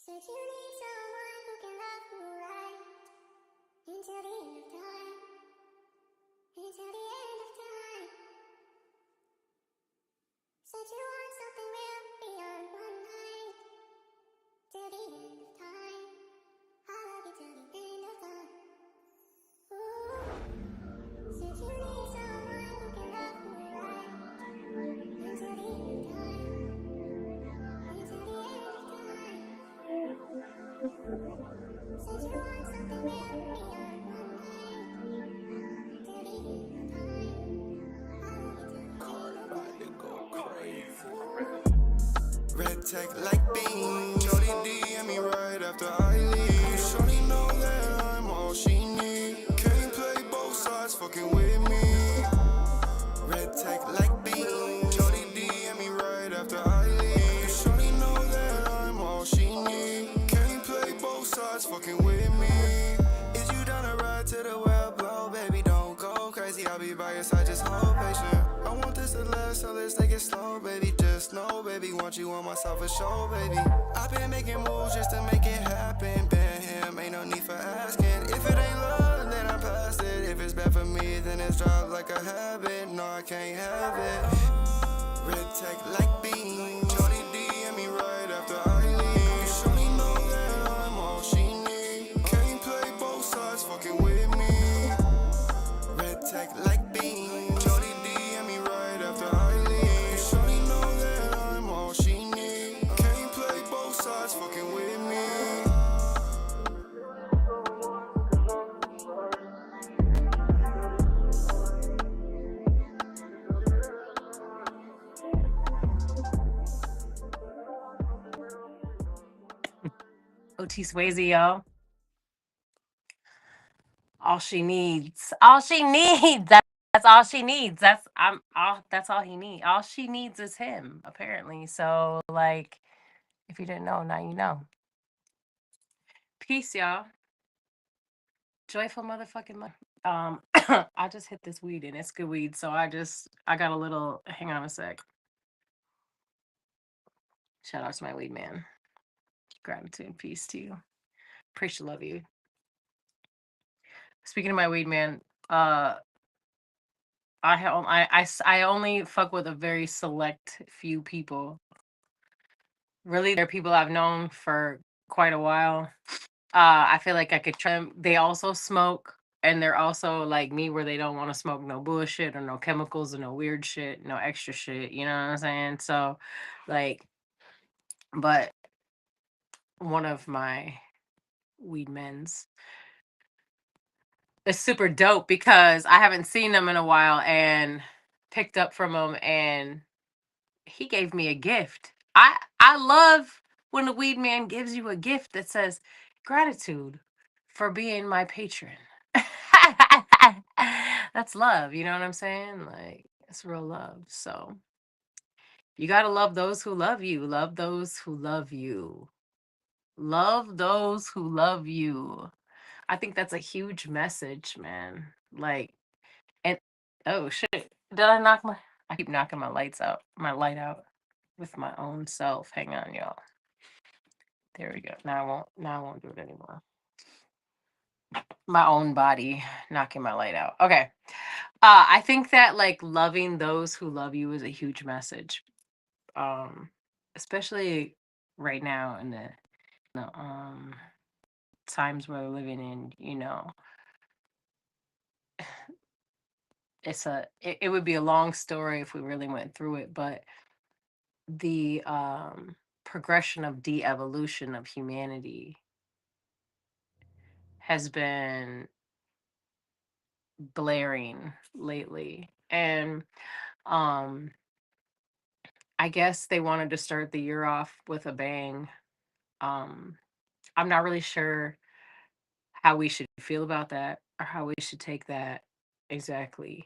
Said you need someone who can love you right until the end of time. Until the end of time. Said you want something real beyond one night. Till the end of time. I love you till the end of time. Ooh. Said you need someone who can love you right until the end of time. Until the end of time. Said you want something real beyond one night. Till the end of time. I love you till the end of time. Red tech like beans. Shorty DM me right after I leave. Shorty know that I'm all she need. Can't play both sides, fucking with me. Red tech like beans. Shorty DM me right after I leave. Shorty know that I'm all she need. Can't play both sides, fucking with me. Is you down to ride to the well blow, baby? Don't go crazy, I'll be by your side, just hold patient. I want this to last, so let's take it slow, baby. Just know, baby, want you on myself for sure, baby. I've been making moves just to make it happen. Been him, ain't no need for asking. If it ain't love, then I'm past it. If it's bad for me, then it's dropped like a habit. No, I can't have it. Red tech like beans. Shorty DM me right after I leave. Shorty know that I'm all she need. Can't play both sides, fucking with me. Red tech like beans. Shorty DM me right after I leave. Shorty know that I'm all she need. Can't play both sides, fucking with me. OT Swayze, yo. All she needs. All she needs. That's all she needs. That's all he needs. All she needs is him, apparently. So, like, if you didn't know, now you know. Peace, y'all. Joyful motherfucking life. I just hit this weed and it's good weed, so I got a little. Hang on a sec. Shout out to my weed man. Gratitude and peace to you. Appreciate, love you. Speaking of my weed man, I only fuck with a very select few people. Really, they're people I've known for quite a while. I feel like I could try them. They also smoke, and they're also like me, where they don't want to smoke no bullshit or no chemicals or no weird shit, no extra shit. You know what I'm saying? So, like, but one of my weed men's is super dope because I haven't seen them in a while and picked up from him, and he gave me a gift. I love when the weed man gives you a gift that says gratitude for being my patron. That's love, you know what I'm saying? Like, it's real love. So you got to love those who love you. Love those who love you. Love those who love you. I think that's a huge message, man. Like, and oh shit. Did I knock my I keep knocking my light out with my own self. Hang on, y'all. There we go. Now I won't do it anymore. My own body knocking my light out. Okay. I think that like loving those who love you is a huge message. Especially right now in the times we're living in, it would be a long story if we really went through it, but the progression of de-evolution of humanity has been blaring lately. And um I guess they wanted to start the year off with a bang. um I'm not really sure how we should feel about that or how we should take that exactly.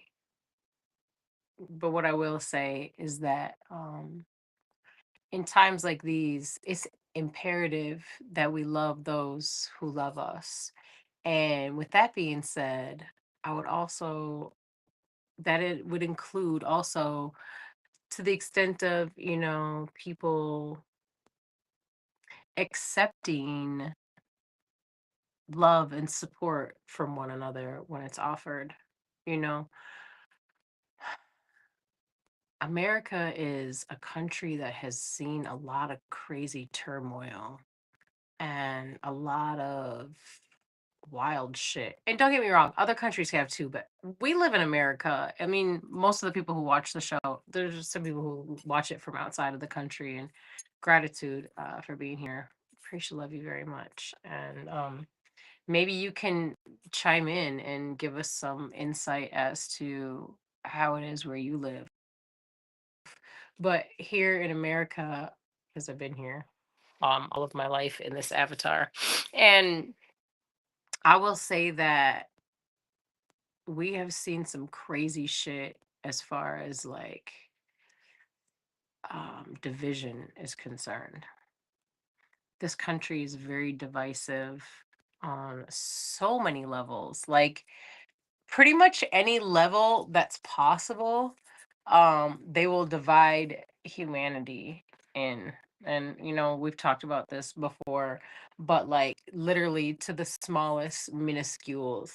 But what I will say is that in times like these, it's imperative that we love those who love us. And with that being said, I would also that it would include also to the extent of, people accepting love and support from one another when it's offered. You know, America is a country that has seen a lot of crazy turmoil and a lot of wild shit. And don't get me wrong, other countries have too, but we live in America. I mean, most of the people who watch the show, there's just some people who watch it from outside of the country, and gratitude for being here. Appreciate, love you very much. And maybe you can chime in and give us some insight as to how it is where you live. But here in America, because I've been here all of my life in this avatar, and I will say that we have seen some crazy shit as far as like division is concerned. This country is very divisive on so many levels. Like pretty much any level that's possible, they will divide humanity in. And we've talked about this before, but like literally to the smallest minuscule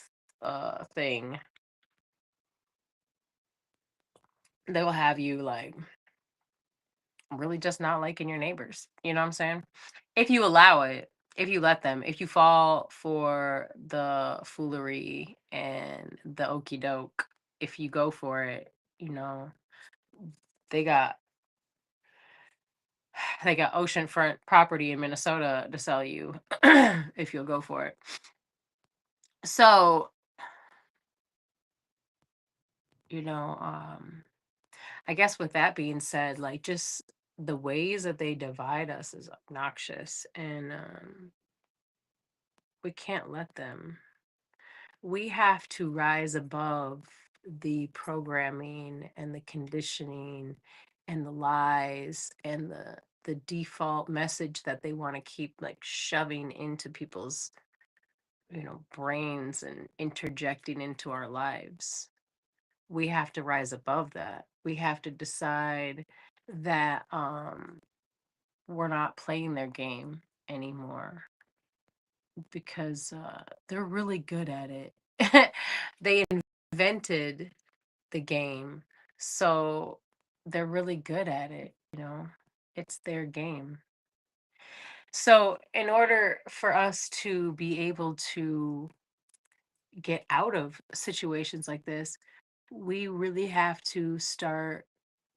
thing, they will have you like really just not liking your neighbors. You know what I'm saying? If you allow it, if you let them, if you fall for the foolery and the okey doke, if you go for it, you know, they got they got oceanfront property in Minnesota to sell you if you'll go for it. So, you know, I guess with that being said, like just the ways that they divide us is obnoxious, and we can't let them. We have to rise above the programming and the conditioning and the lies and the default message that they want to keep like shoving into people's brains and interjecting into our lives. We have to rise above that. We have to decide that we're not playing their game anymore, because they're really good at it. They invented the game, so they're really good at it. It's their game. So, in order for us to be able to get out of situations like this, we really have to start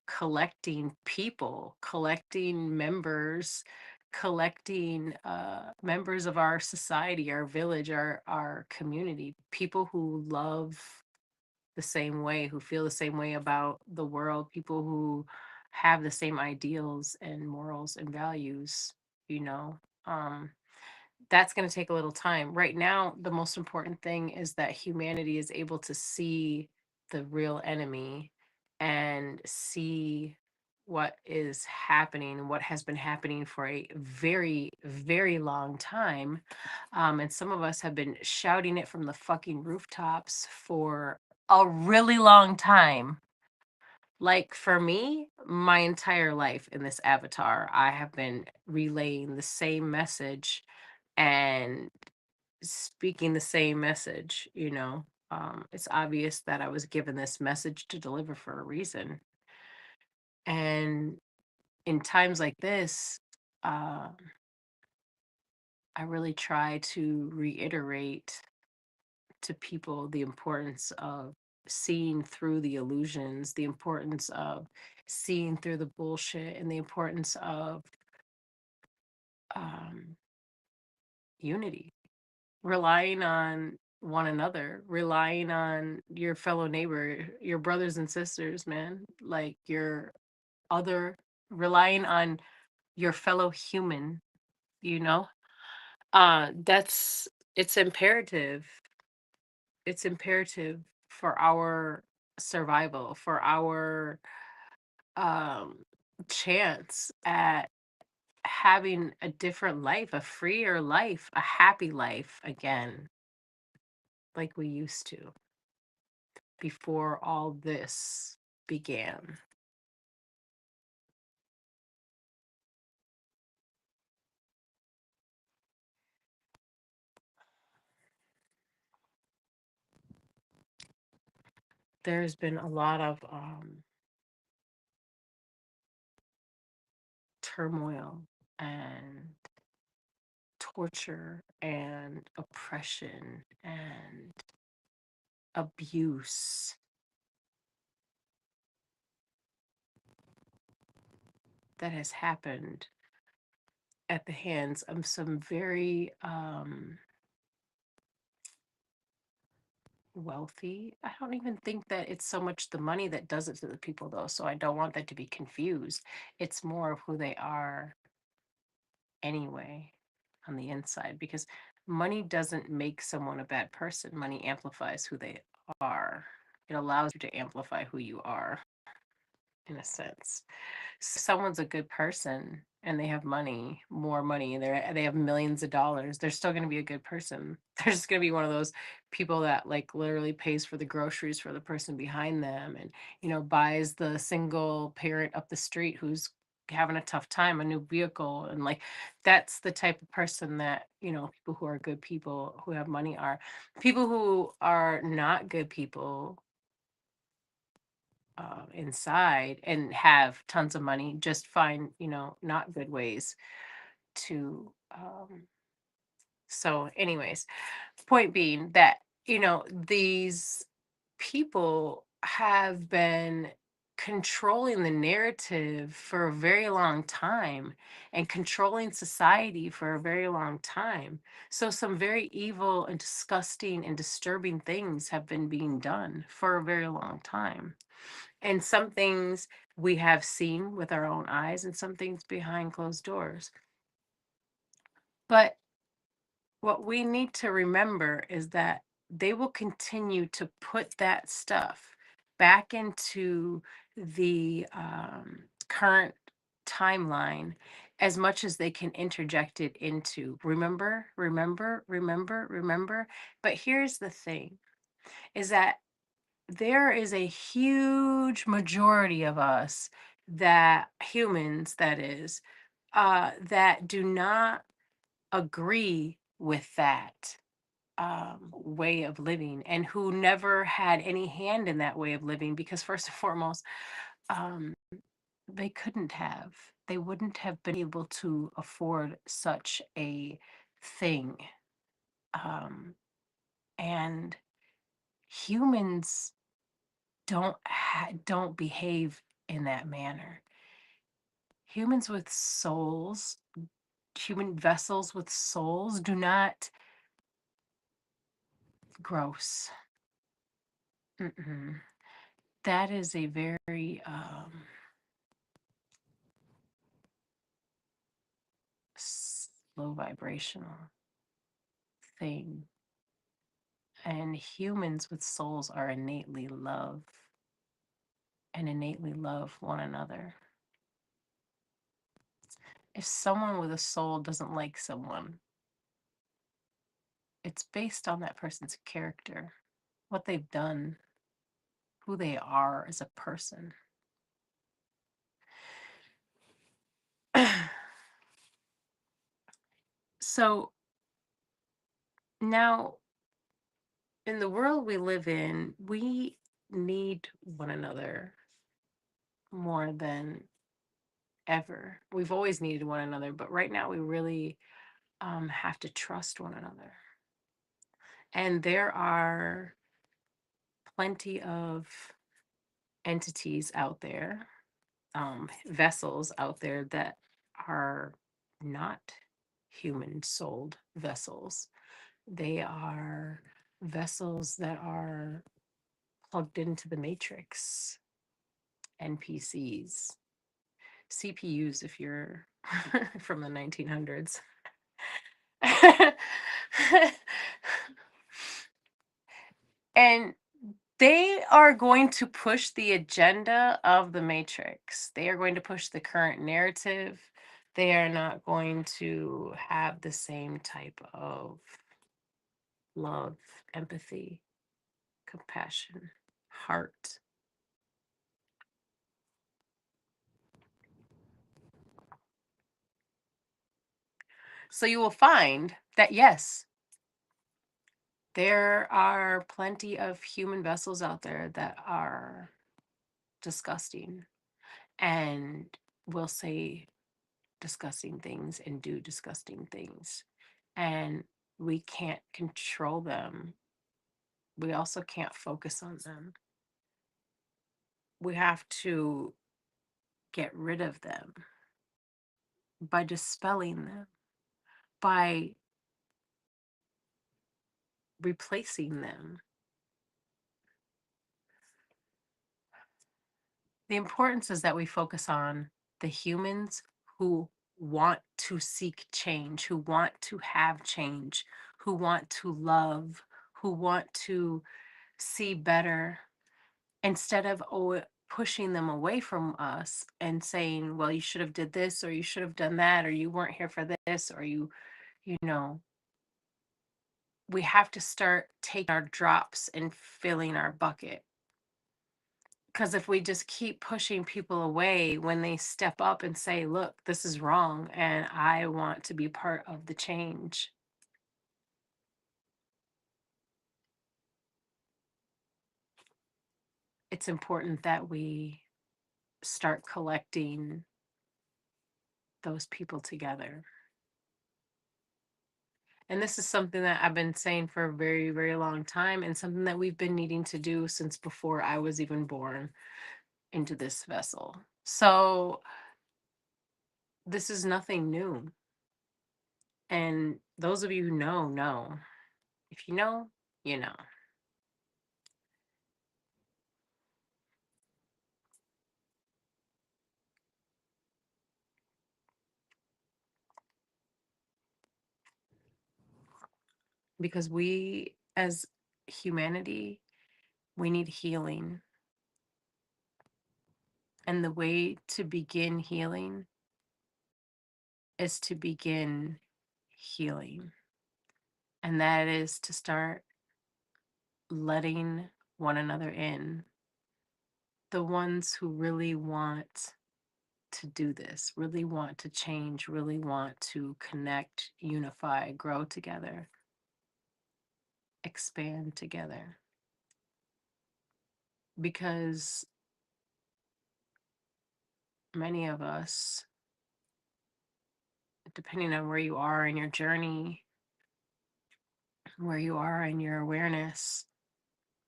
collecting people, collecting members, collecting members of our society, our village, our community, people who love the same way, who feel the same way about the world, people who have the same ideals and morals and values, you know. Um, that's going to take a little time. Right now, the most important thing is that humanity is able to see the real enemy and see what is happening and what has been happening for a very, very long time. And some of us have been shouting it from the fucking rooftops for a really long time. Like for me, my entire life in this avatar, I have been relaying the same message and speaking the same message. It's obvious that I was given this message to deliver for a reason. And in times like this, uh, I really try to reiterate to people the importance of seeing through the illusions, the importance of seeing through the bullshit, and the importance of um, unity, relying on one another, relying on your fellow neighbor, your brothers and sisters, man, like your other, relying on your fellow human, you know? That's it's imperative. It's imperative for our survival, for our um chance at having a different life, a freer life, a happy life again, like we used to before all this began. there's been a lot of turmoil and torture and oppression and abuse that has happened at the hands of some very wealthy. I don't even think that it's so much the money that does it to the people, though. So I don't want that to be confused. It's more of who they are anyway on the inside, because money doesn't make someone a bad person. Money amplifies who they are, it allows you to amplify who you are in a sense. Someone's a good person and they have money, more money, and they have millions of dollars, they're still going to be a good person. They're just going to be one of those people that like literally pays for the groceries for the person behind them, and buys the single parent up the street who's having a tough time a new vehicle. And like, that's the type of person that people who are good people who have money are. People who are not good people inside and have tons of money just find not good ways to so anyways, point being that these people have been controlling the narrative for a very long time and controlling society for a very long time. So some very evil and disgusting and disturbing things have been being done for a very long time. And some things we have seen with our own eyes, and some things behind closed doors. But what we need to remember is that they will continue to put that stuff back into the current timeline as much as they can interject it into remember, remember, remember, remember. But here's the thing is that there is a huge majority of us, that humans, that is, that do not agree with that way of living, and who never had any hand in that way of living, because first and foremost, um, they couldn't have. They wouldn't have been able to afford such a thing. Um, and humans don't behave in that manner. Humans with souls, human vessels with souls, do not. Gross. Mm-mm. That is a very low vibrational thing. And humans with souls are innately love and innately love one another. If someone with a soul doesn't like someone, it's based on that person's character, what they've done, who they are as a person. So now, in the world we live in, we need one another more than ever. We've always needed one another, but right now we really have to trust one another. And there are plenty of entities out there, vessels out there that are not human souled vessels. They are vessels that are plugged into the matrix, NPCs, CPUs if you're from the 1900s. And they are going to push the agenda of the Matrix. They are going to push the current narrative. They are not going to have the same type of love, empathy, compassion, heart. So you will find that, yes, There are plenty of human vessels out there that are disgusting and will say disgusting things and do disgusting things. And we can't control them. We also can't focus on them. We have to get rid of them by dispelling them, by replacing them. The importance is that we focus on the humans who want to seek change, who want to have change, who want to love, who want to see better, instead of pushing them away from us and saying, well, you should have did this, or you should have done that, or you weren't here for this, or you know, we have to start taking our drops and filling our bucket. Because if we just keep pushing people away when they step up and say, look, this is wrong and I want to be part of the change, it's important that we start collecting those people together. And this is something that I've been saying for a very, very long time, and something that we've been needing to do since before I was even born into this vessel. So this is nothing new. And those of you who know. If you know, you know. Because we, as humanity, we need healing. And the way to begin healing is to begin healing. And that is to start letting one another in. The ones who really want to do this, really want to change, really want to connect, unify, grow together, expand together. Because many of us, depending on where you are in your journey, where you are in your awareness,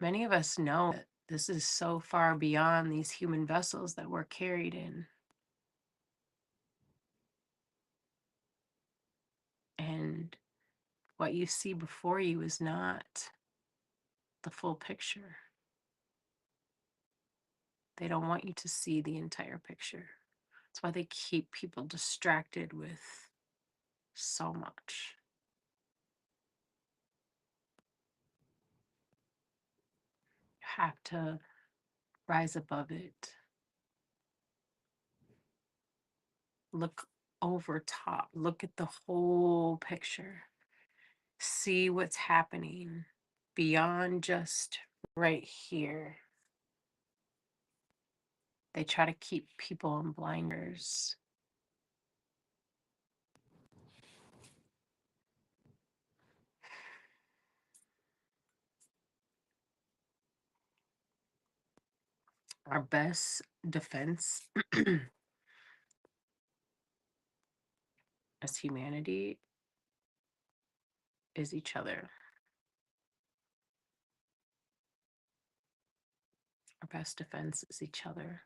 many of us know that this is so far beyond these human vessels that we're carried in. And what you see before you is not the full picture. They don't want you to see the entire picture. That's why they keep people distracted with so much. You have to rise above it. Look over top. Look at the whole picture. See what's happening beyond just right here. They try to keep people in blinders. Our best defense as humanity is each other. Our best defense is each other.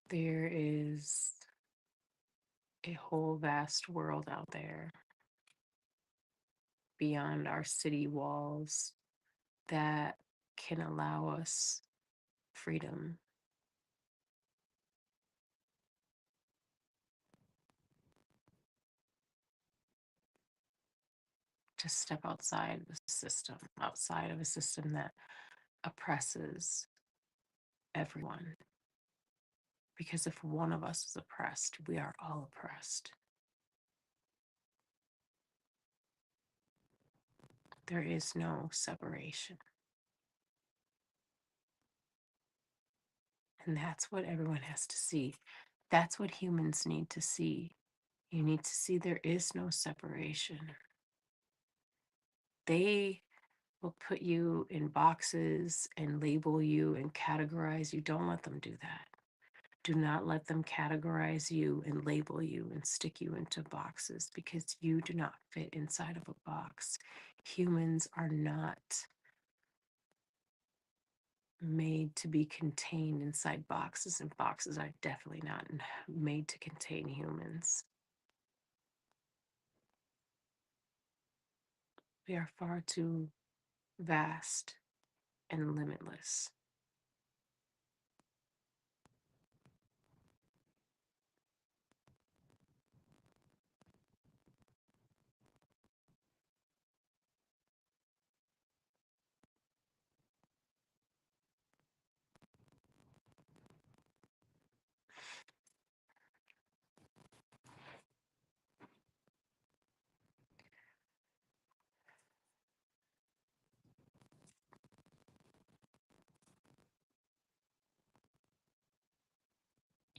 There is a whole vast world out there beyond our city walls that can allow us freedom. To step outside of a system, outside of a system that oppresses everyone. Because if one of us is oppressed, we are all oppressed. There is no separation. And that's what everyone has to see. That's what humans need to see. You need to see there is no separation. They will put you in boxes and label you and categorize you. Don't let them do that. Do not let them categorize you and label you and stick you into boxes because you do not fit inside of a box. Humans are not made to be contained inside boxes, and boxes are definitely not made to contain humans. We are far too vast and limitless.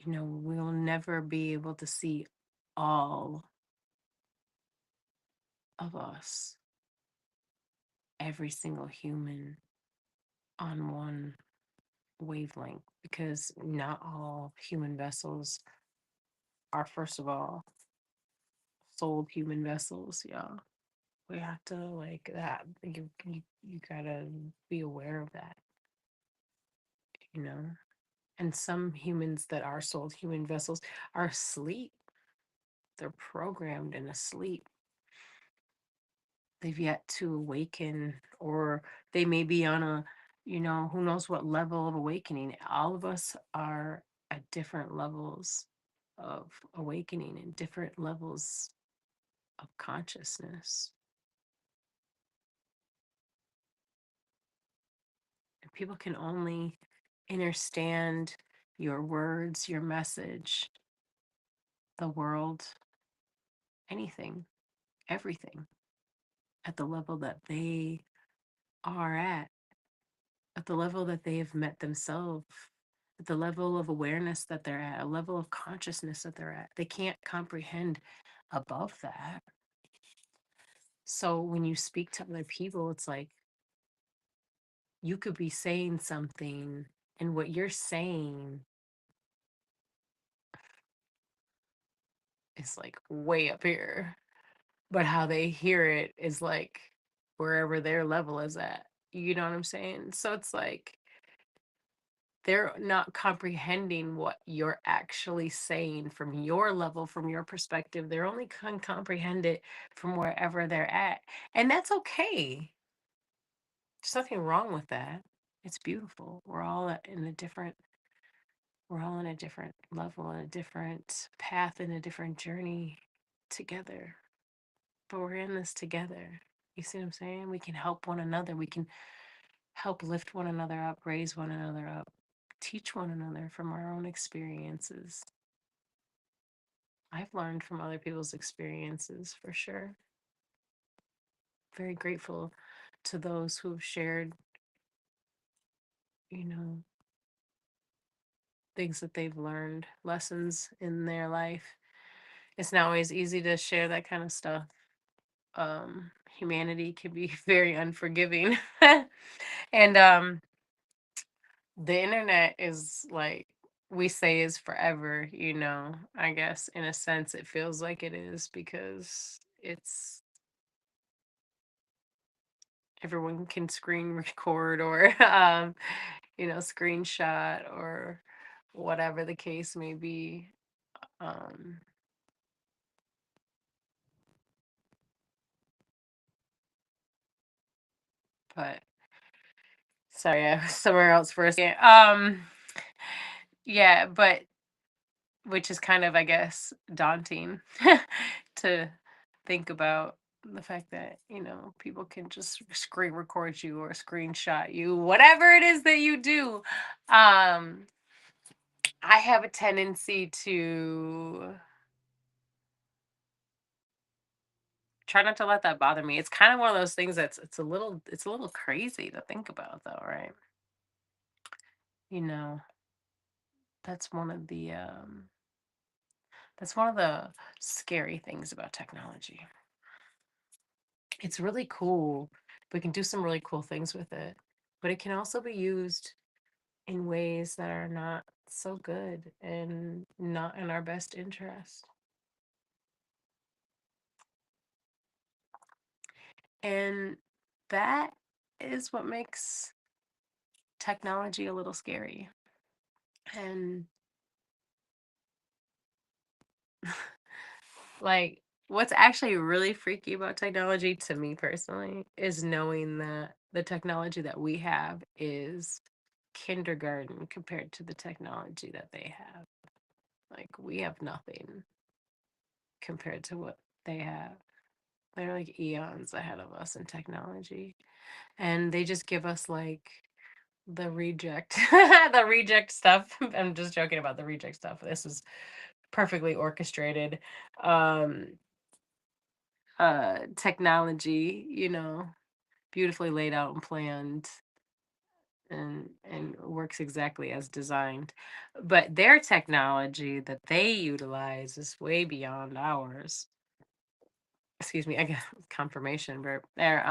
We'll never be able to see all of us, every single human, on one wavelength because not all human vessels are, first of all, souled human vessels. Yeah, we have to like that. You gotta be aware of that, you know. And some humans that are souled human vessels are asleep. They're programmed and asleep. They've yet to awaken, or they may be on a, who knows what level of awakening. All of us are at different levels of awakening and different levels of consciousness. And people can only understand your words, your message, the world, anything, everything at the level that they are at the level that they have met themselves, at the level of awareness that they're at, a level of consciousness that they're at. They can't comprehend above that. So when you speak to other people, it's like you could be saying something, and what you're saying is like way up here, but how they hear it is like wherever their level is at. You know what I'm saying? So it's like they're not comprehending what you're actually saying from your level, from your perspective. They're only can comprehend it from wherever they're at. And that's okay. There's nothing wrong with that. It's beautiful. We're all in a different level, in a different path, in a different journey together. But we're in this together. You see what I'm saying? We can help one another. We can help lift one another up, raise one another up, teach one another from our own experiences. I've learned from other people's experiences for sure. Very grateful to those who have shared, you know, things that they've learned, lessons in their life. It's not always easy to share that kind of stuff. Humanity can be very unforgiving. And the internet is like we say is forever, I guess in a sense it feels like it is because it's everyone can screen record or screenshot or whatever the case may be. um but sorry, I was somewhere else for a second. Yeah, but which is kind of, I guess, daunting to think about the fact that, people can just screen record you or screenshot you, whatever it is that you do. Um, I have a tendency to try not to let that bother me. It's kind of one of those things it's a little crazy to think about though, right? You know, that's one of the That's one of the scary things about technology. It's really cool. We can do some really cool things with it, but it can also be used in ways that are not so good and not in our best interest. And that is what makes technology a little scary. And like, what's actually really freaky about technology to me personally is knowing that the technology that we have is kindergarten compared to the technology that they have. Like, we have nothing compared to what they have. They're like eons ahead of us in technology. And they just give us like the reject the reject stuff. I'm just joking about the reject stuff. This is perfectly orchestrated um technology, beautifully laid out and planned and works exactly as designed. But their technology that they utilize is way beyond ours. Excuse me, I got confirmation, but they're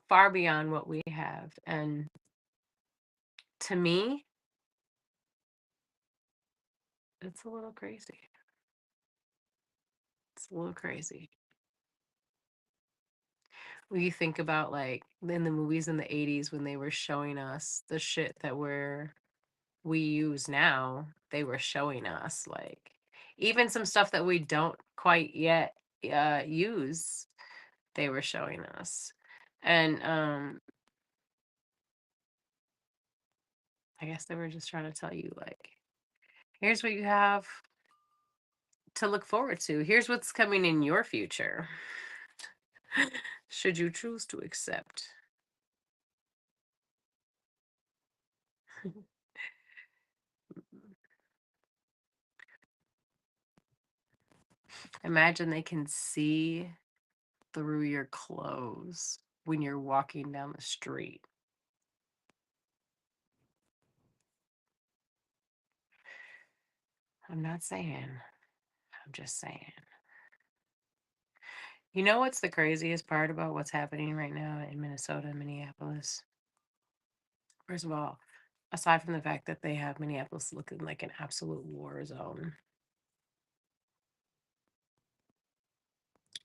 far beyond what we have. And to me, it's a little crazy. It's a little crazy. When you think about like in the movies in the 80s when they were showing us the shit that we use now, they were showing us like even some stuff that we don't quite yet use, they were showing us. And I guess they were just trying to tell you like here's what you have to look forward to. Here's what's coming in your future. Should you choose to accept. Imagine they can see through your clothes when you're walking down the street. I'm not saying, I'm just saying. You know what's the craziest part about what's happening right now in Minnesota and Minneapolis? First of all, aside from the fact that they have Minneapolis looking like an absolute war zone,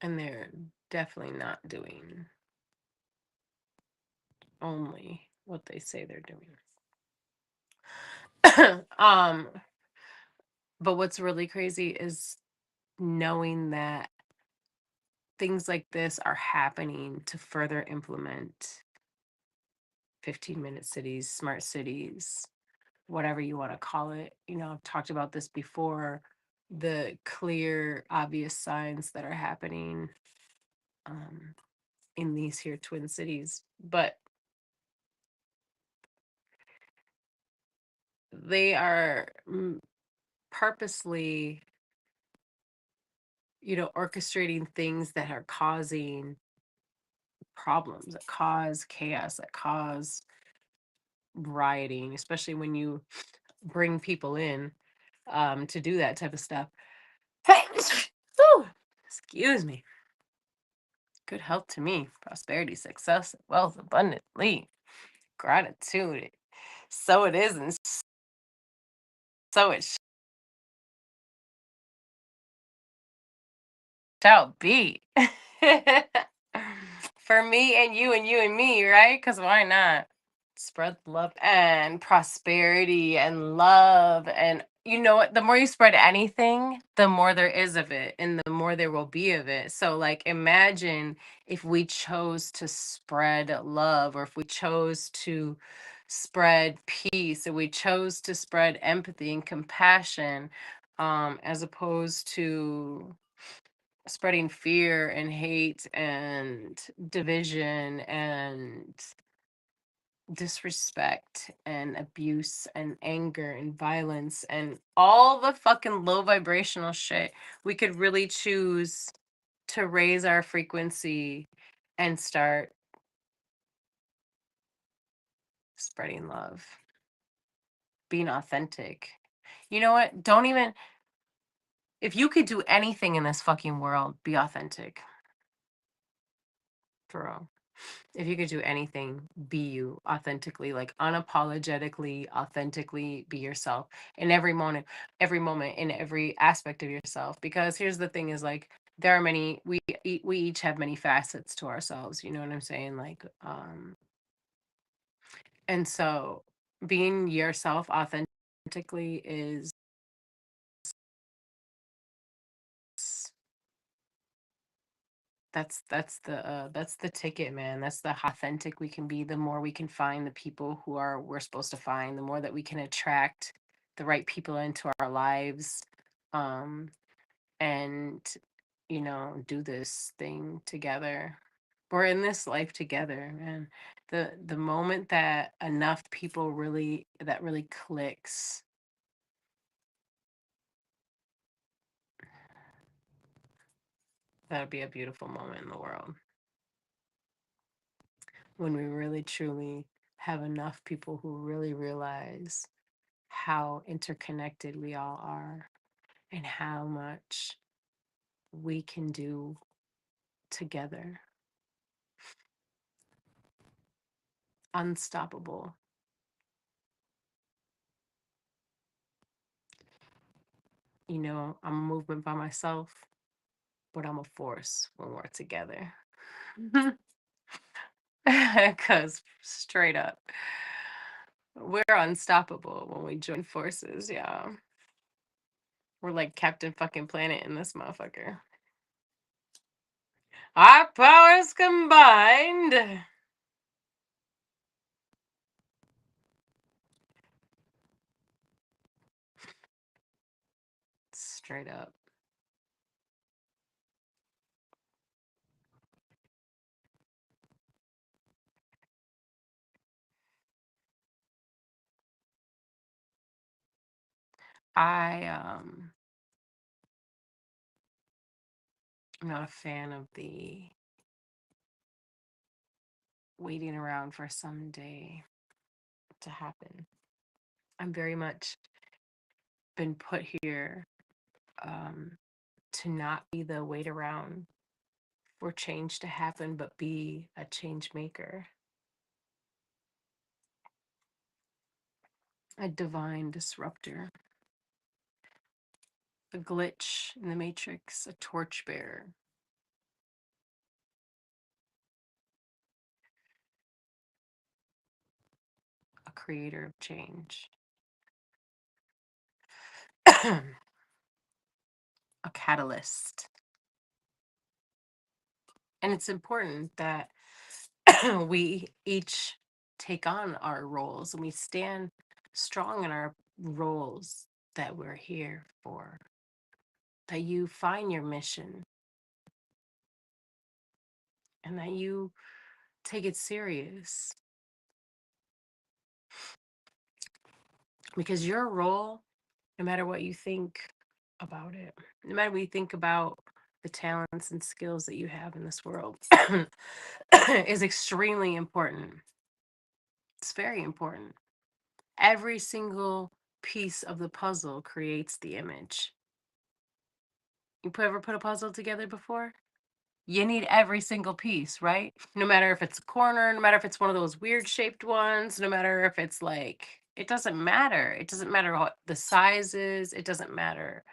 and they're definitely not doing only what they say they're doing. um, but what's really crazy is knowing that things like this are happening to further implement 15-minute cities, smart cities, whatever you want to call it. I've talked about this before, the clear, obvious signs that are happening um, in these here twin cities. But they are purposely, orchestrating things that are causing problems, that cause chaos, that cause rioting, especially when you bring people in to do that type of stuff. Whew, excuse me. Good health to me, prosperity, success, wealth abundantly, gratitude. So it is, and so it shall be. For me and you and me, right? Because why not? Spread love and prosperity and love. And you know what? The more you spread anything, the more there is of it and the more there will be of it. So, like, imagine if we chose to spread love, or if we chose to spread peace, or we chose to spread empathy and compassion, as opposed to spreading fear and hate and division and disrespect and abuse and anger and violence and all the fucking low vibrational shit. We could really choose to raise our frequency and start spreading love, being authentic. You know what? Don't even If you could do anything in this fucking world, be authentic. For real. If you could do anything, be you authentically, like unapologetically, authentically be yourself in every moment, in every aspect of yourself. Because here's the thing is like there are many we each have many facets to ourselves, you know what I'm saying? Like and so being yourself authentically is that's the ticket, man. That's the authentic we can be. The more we can find the people who are we're supposed to find, the more that we can attract the right people into our lives, um, and do this thing together. We're in this life together, man. The moment that enough people really clicks, that'll be a beautiful moment in the world. When we really truly have enough people who really realize how interconnected we all are and how much we can do together. Unstoppable. I'm a movement by myself, but I'm a force when we're together. Because straight up, we're unstoppable when we join forces. Yeah. We're like Captain fucking Planet in this motherfucker. Our powers combined. Straight up. I'm not a fan of the waiting around for someday to happen. I'm very much been put here um, to not be the wait around for change to happen, but be a change maker, a divine disruptor, a glitch in the matrix, a torchbearer, a creator of change, a catalyst. And it's important that we each take on our roles and we stand strong in our roles that we're here for, that you find your mission and that you take it serious. Because your role, no matter what you think about it, no matter what you think about the talents and skills that you have in this world, is extremely important. It's very important. Every single piece of the puzzle creates the image. Ever put a puzzle together before? You need every single piece, right? No matter if it's a corner, no matter if it's one of those weird shaped ones, no matter if it's like, it doesn't matter. It doesn't matter what the size is. It doesn't matter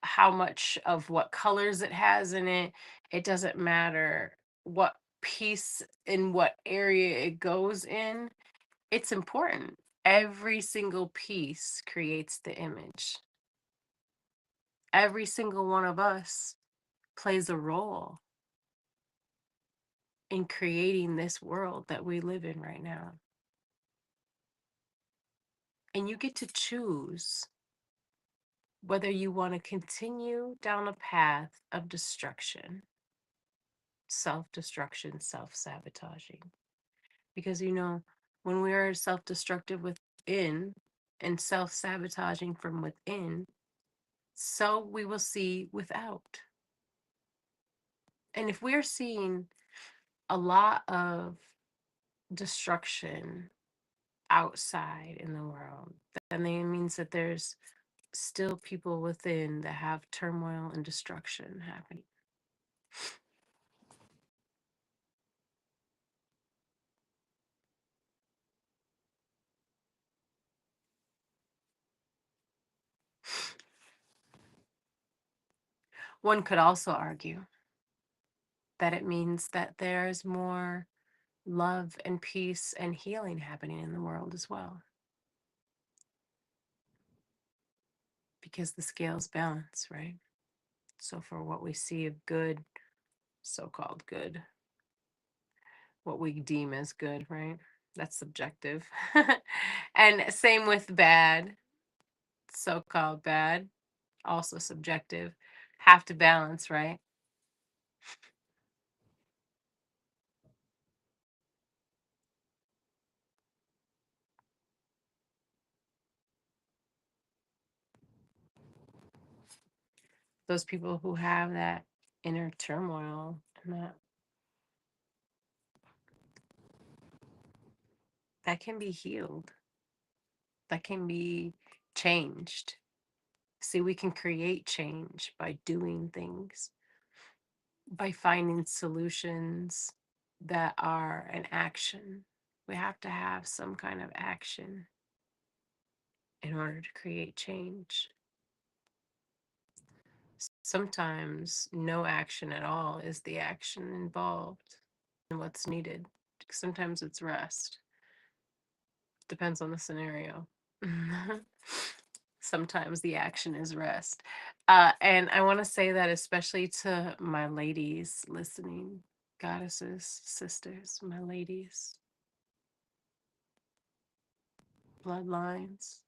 how much of what colors it has in it. It doesn't matter what piece in what area it goes in. It's important. Every single piece creates the image. Every single one of us plays a role in creating this world that we live in right now. And you get to choose whether you want to continue down a path of destruction, self destruction, self sabotaging. Because, when we are self destructive within and self sabotaging from within, so we will see without. And if we're seeing a lot of destruction outside in the world, then it means that there's still people within that have turmoil and destruction happening. One could also argue that it means that there's more love and peace and healing happening in the world as well, because the scales balance, right? So, for what we see of good, so called good, what we deem as good, right? That's subjective. And same with bad, so called bad, also subjective. Have to balance, right? Those people who have that inner turmoil and that can be healed, that can be changed. See, we can create change by doing things, by finding solutions that are an action. We have to have some kind of action in order to create change. Sometimes no action at all is the action involved in what's needed. Sometimes it's rest. Depends on the scenario. Sometimes the action is rest. And I want to say that especially to my ladies listening, goddesses, sisters, my ladies, bloodlines,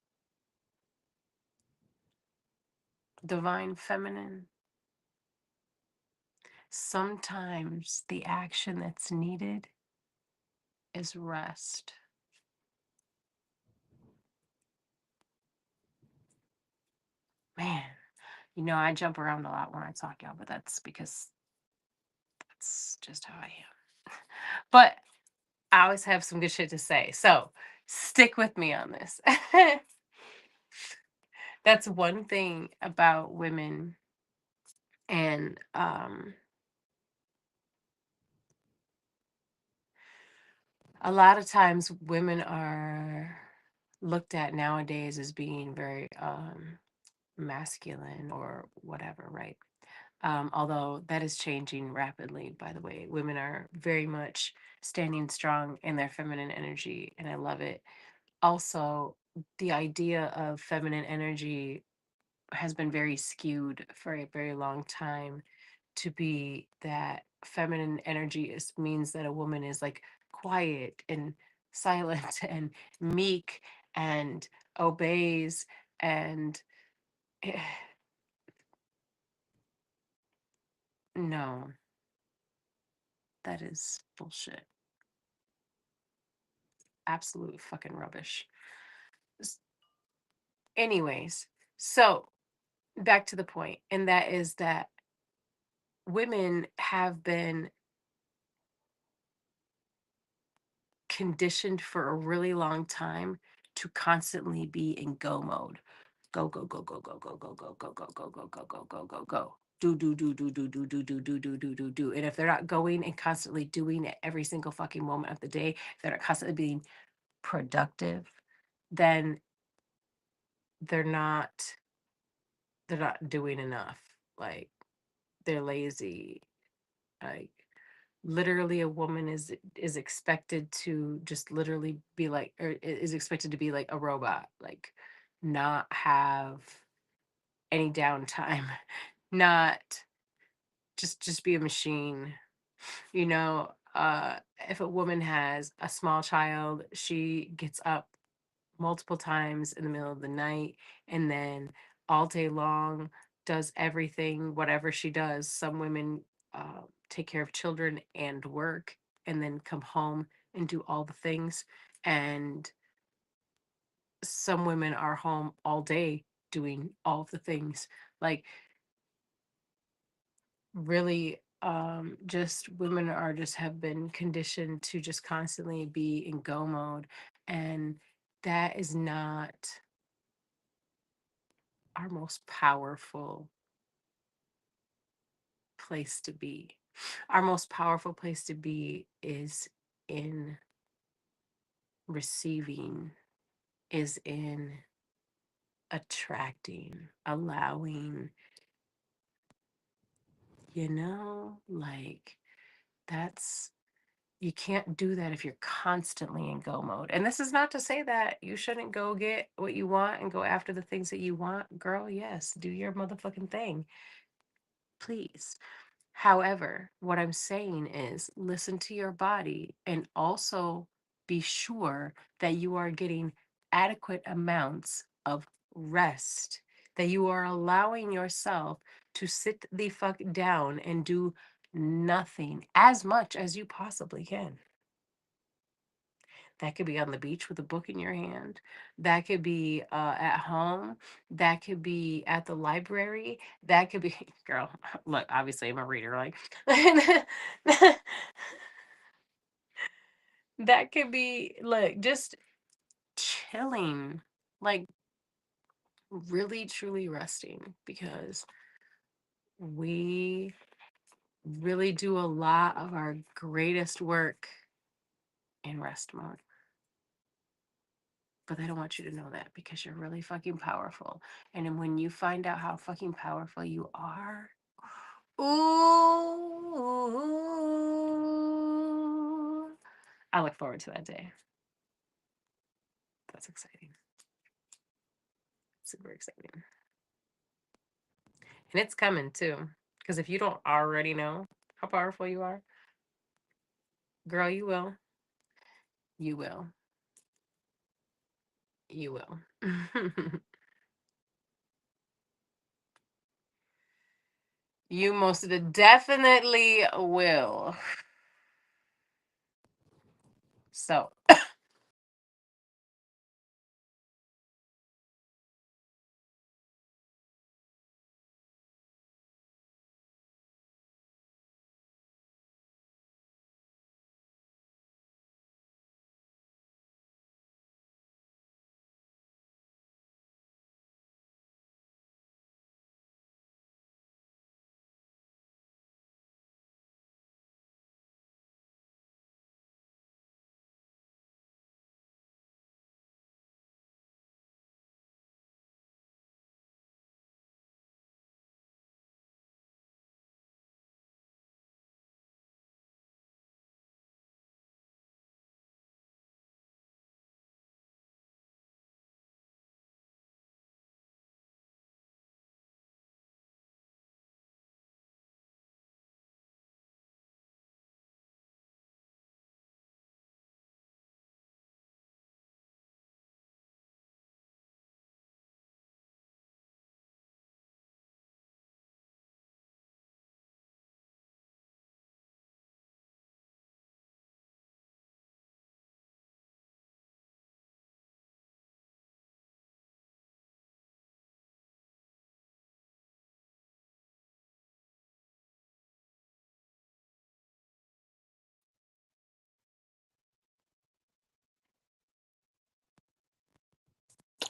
divine feminine. Sometimes the action that's needed is rest. Man, I jump around a lot when I talk, y'all, but that's because that's just how I am. But I always have some good shit to say. So stick with me on this. That's one thing about women. And a lot of times women are looked at nowadays as being very masculine or whatever, right? Although that is changing rapidly, by the way. Women are very much standing strong in their feminine energy, and I love it. Also, the idea of feminine energy has been very skewed for a very long time to be that feminine energy means that a woman is like quiet and silent and meek and obeys and eh, no, that is bullshit. Absolute fucking rubbish. S- Anyways, so back to the point, and that is that women have been conditioned for a really long time to constantly be in go mode. Go, go, go, go, go, go, go, go, go, go, go, go, go, go, go, go, go. Do, do, do, do, do, do, do, do, do, do, do, do, do. And if they're not going and constantly doing it every single fucking moment of the day, if they're not constantly being productive, then they're not they're not doing enough. Like they're lazy. Like literally a woman is expected to just literally be like, or is expected to be like a robot, like not have any downtime, not just be a machine. you know if a woman has a small child, she gets up multiple times in the middle of the night and then all day long does everything, whatever she does. Some women take care of children and work and then come home and do all the things. And some women are home all day doing all of the things. Like, really, just women are just have been conditioned to just constantly be in go mode. And that is not our most powerful place to be. Our most powerful place to be is in receiving, is in attracting, allowing, like that's you can't do that if you're constantly in go mode. And this is not to say that you shouldn't go get what you want and go after the things that you want. Girl, yes, do your motherfucking thing, please. However, what I'm saying is listen to your body and also be sure that you are getting adequate amounts of rest, that you are allowing yourself to sit the fuck down and do nothing as much as you possibly can. That could be on the beach with a book in your hand. That could be at home. That could be at the library. That could be, girl, look, obviously I'm a reader. Like, that could be, look, just chilling, like really, truly resting because we really do a lot of our greatest work in rest mode. But they don't want you to know that because you're really fucking powerful. And then when you find out how fucking powerful you are, ooh, I look forward to that day. That's exciting. Super exciting. And it's coming too. Because if you don't already know how powerful you are, girl, you will. You will. You will. You most definitely will. So,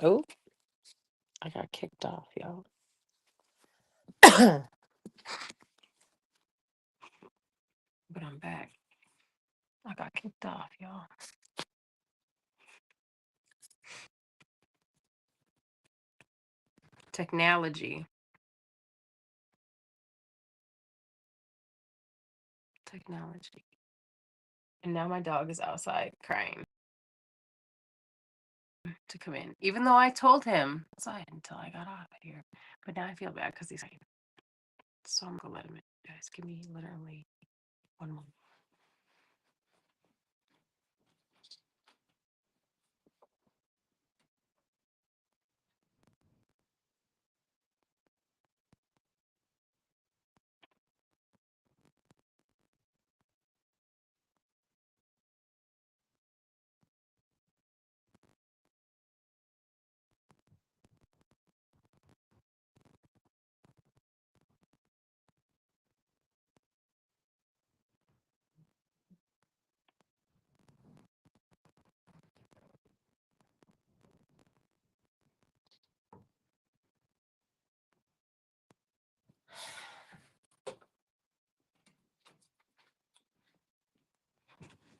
oh, I got kicked off, y'all. But I'm back. I got kicked off, y'all. Technology. Technology. And now my dog is outside crying to come in. Even though I told him outside until I got off here. But now I feel bad because he's like, so I'm gonna let him in. Guys, give me literally 1 moment.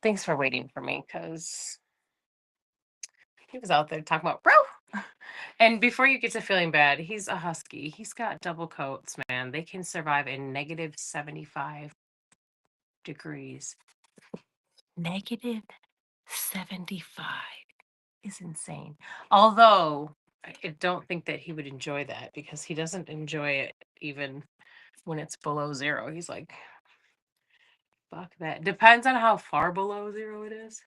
Thanks for waiting for me because he was out there talking about, bro. And before you get to feeling bad, he's a husky. He's got double coats, man. They can survive in negative 75 degrees. Negative 75 is insane. Although I don't think that he would enjoy that because he doesn't enjoy it even when it's below zero. He's like, fuck that. Depends on how far below zero it is.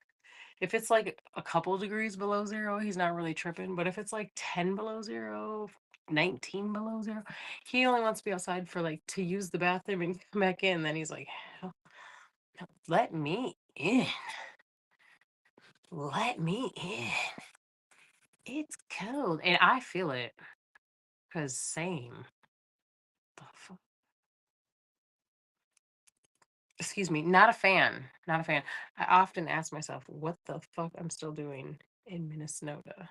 If it's like a couple degrees below zero, he's not really tripping. But if it's like 10 below zero, 19 below zero, he only wants to be outside for like to use the bathroom and come back in. Then he's like, "Hell, no, let me in. Let me in. It's cold." And I feel it because same. The fuck? Excuse me, not a fan. Not a fan. I often ask myself, what the fuck I'm still doing in Minnesota?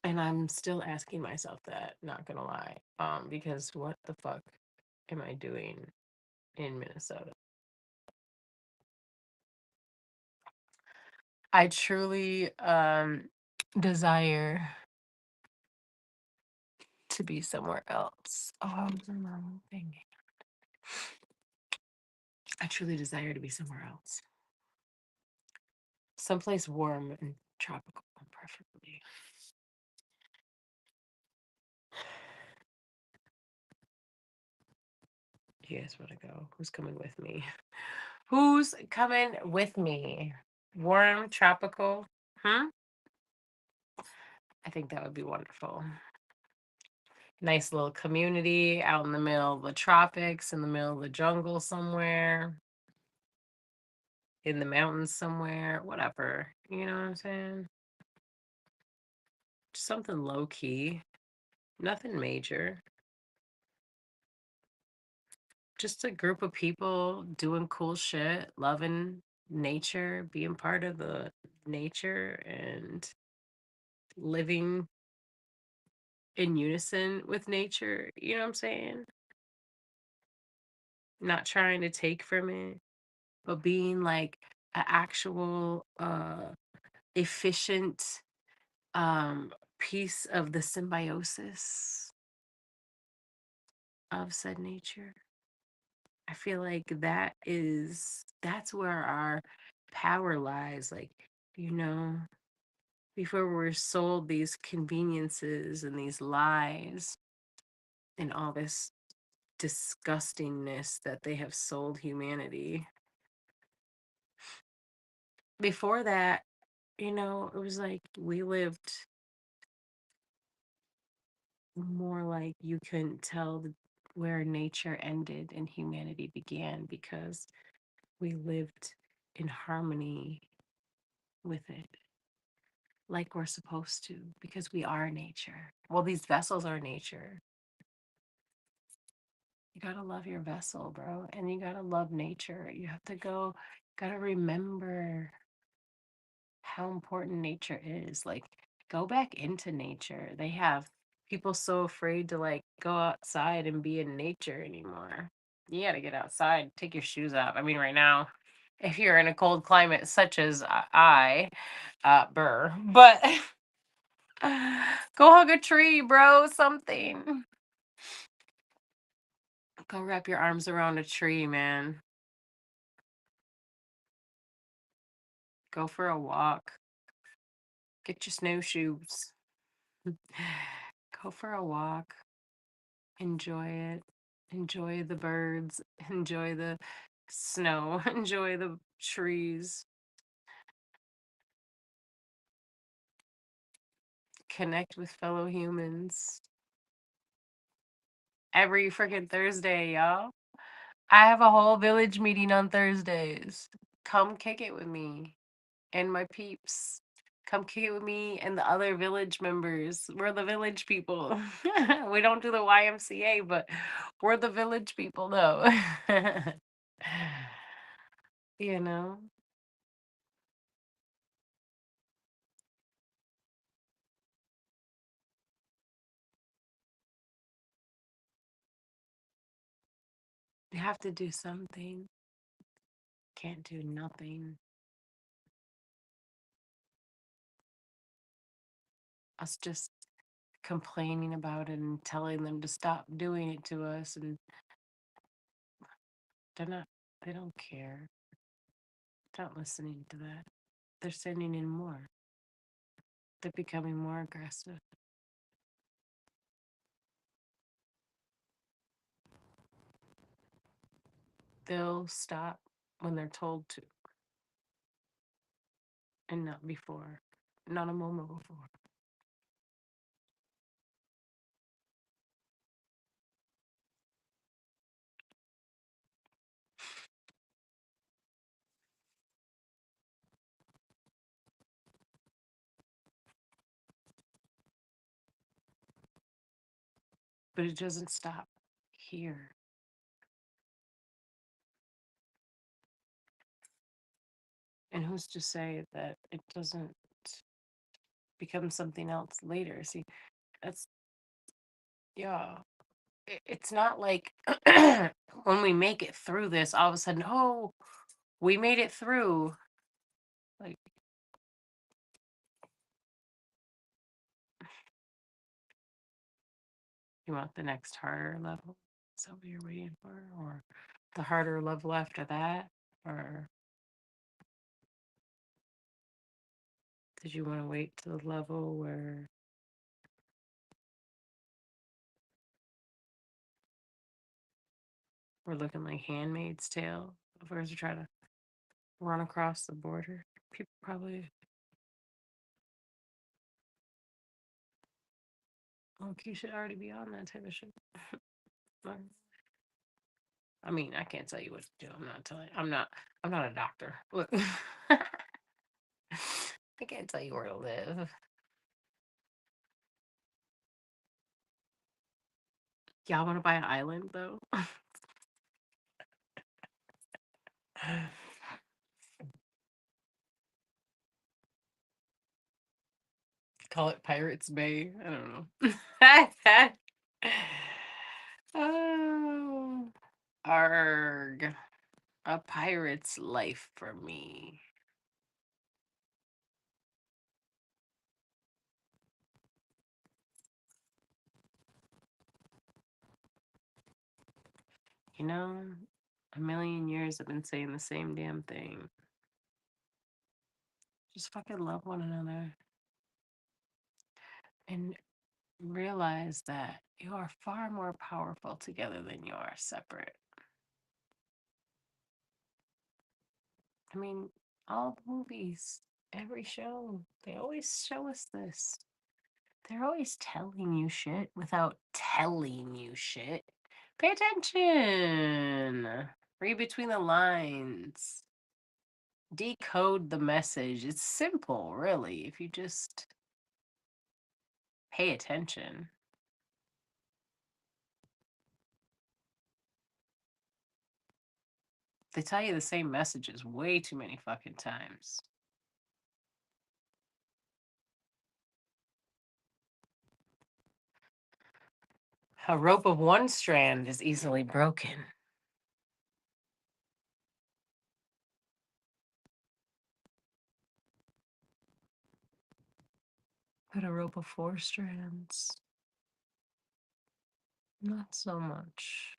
And I'm still asking myself that, not gonna lie. Because what the fuck am I doing in Minnesota? I truly desire to be somewhere else. Oh, I was in the wrong thing. I truly desire to be somewhere else. Someplace warm and tropical, preferably. You guys want to go? Who's coming with me? Who's coming with me? Warm, tropical? Hmm? I think that would be wonderful. Nice little community out in the middle of the tropics, in the middle of the jungle somewhere, in the mountains somewhere, whatever. You know what I'm saying? Just something low key, nothing major. Just a group of people doing cool shit, loving nature, being part of the nature, and living in unison with nature. You know what I'm saying? Not trying to take from it, but being like an actual efficient piece of the symbiosis of said nature. I feel like that's where our power lies. Like, you know, before we're sold these conveniences and these lies and all this disgustingness that they have sold humanity. Before that, it was like we lived more like you couldn't tell where nature ended and humanity began because we lived in harmony with it like we're supposed to because we are nature. Well, these vessels are nature. You gotta love your vessel, bro, and you gotta love nature. You have to gotta remember how important nature is. Like, go back into nature. They have people so afraid to like go outside and be in nature anymore. You gotta get outside, take your shoes off. I mean, right now, if you're in a cold climate such as burr, but go hug a tree, bro, something. Go wrap your arms around a tree, man. Go for a walk. Get your snowshoes. Go for a walk. Enjoy it. Enjoy the birds. Enjoy the snow. Enjoy the trees. Connect with fellow humans. Every freaking Thursday, y'all. I have a whole village meeting on Thursdays. Come kick it with me and my peeps. Come kick it with me and the other village members. We're the village people. We don't do the YMCA, but we're the village people, though. you know, you have to do something. Can't do nothing. Us just complaining about it and telling them to stop doing it to us, and they're not, they don't care. They're not listening to that. They're sending in more. They're becoming more aggressive. They'll stop when they're told to, and not before, not a moment before. But it doesn't stop here. And who's to say that it doesn't become something else later? See, that's, yeah. It's not like when we make it through this, all of a sudden, oh, we made it through. Like, you want the next harder level? Is that what you're waiting for? Or the harder level after that? Or did you want to wait to the level where we're looking like Handmaid's Tale? If we were to try to run across the border, people probably, look, you should already be on that type of shit. I mean, I can't tell you what to do. I'm not telling. I'm not a doctor. Look, I can't tell you where to live. Y'all want to buy an island though? Call it Pirates Bay. I don't know. Oh, arg. A pirate's life for me. You know, a million years I've been saying the same damn thing. Just fucking love one another. And realize that you are far more powerful together than you are separate. I mean, all the movies, every show, they always show us this. They're always telling you shit without telling you shit. Pay attention. Read between the lines. Decode the message. It's simple, really, if you just pay attention. They tell you the same messages way too many fucking times. A rope of one strand is easily broken. But a rope of four strands, not so much.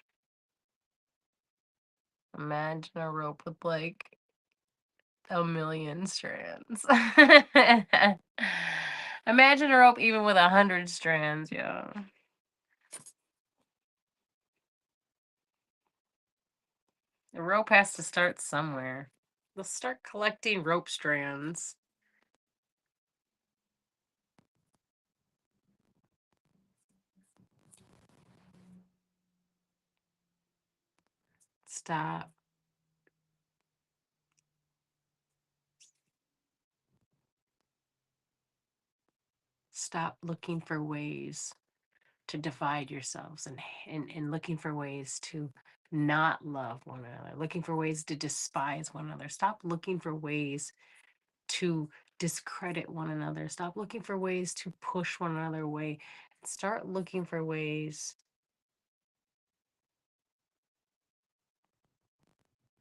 Imagine a rope with like a million strands. Imagine a rope even with 100 strands, yeah. The rope has to start somewhere. Let's start collecting rope strands. Stop. Stop looking for ways to divide yourselves and looking for ways to not love one another, looking for ways to despise one another. Stop looking for ways to discredit one another. Stop looking for ways to push one another away. Start looking for ways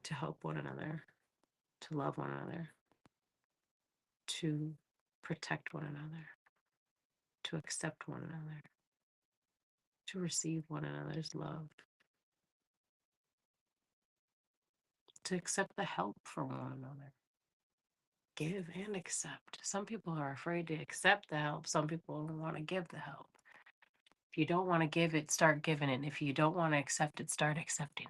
to help one another. to love one another, to protect one another, to accept one another, to receive one another's love, to accept the help from one another. Give and accept. Some people are afraid to accept the help. Some people don't want to give the help. If you don't want to give it, start giving it. If you don't want to accept it, start accepting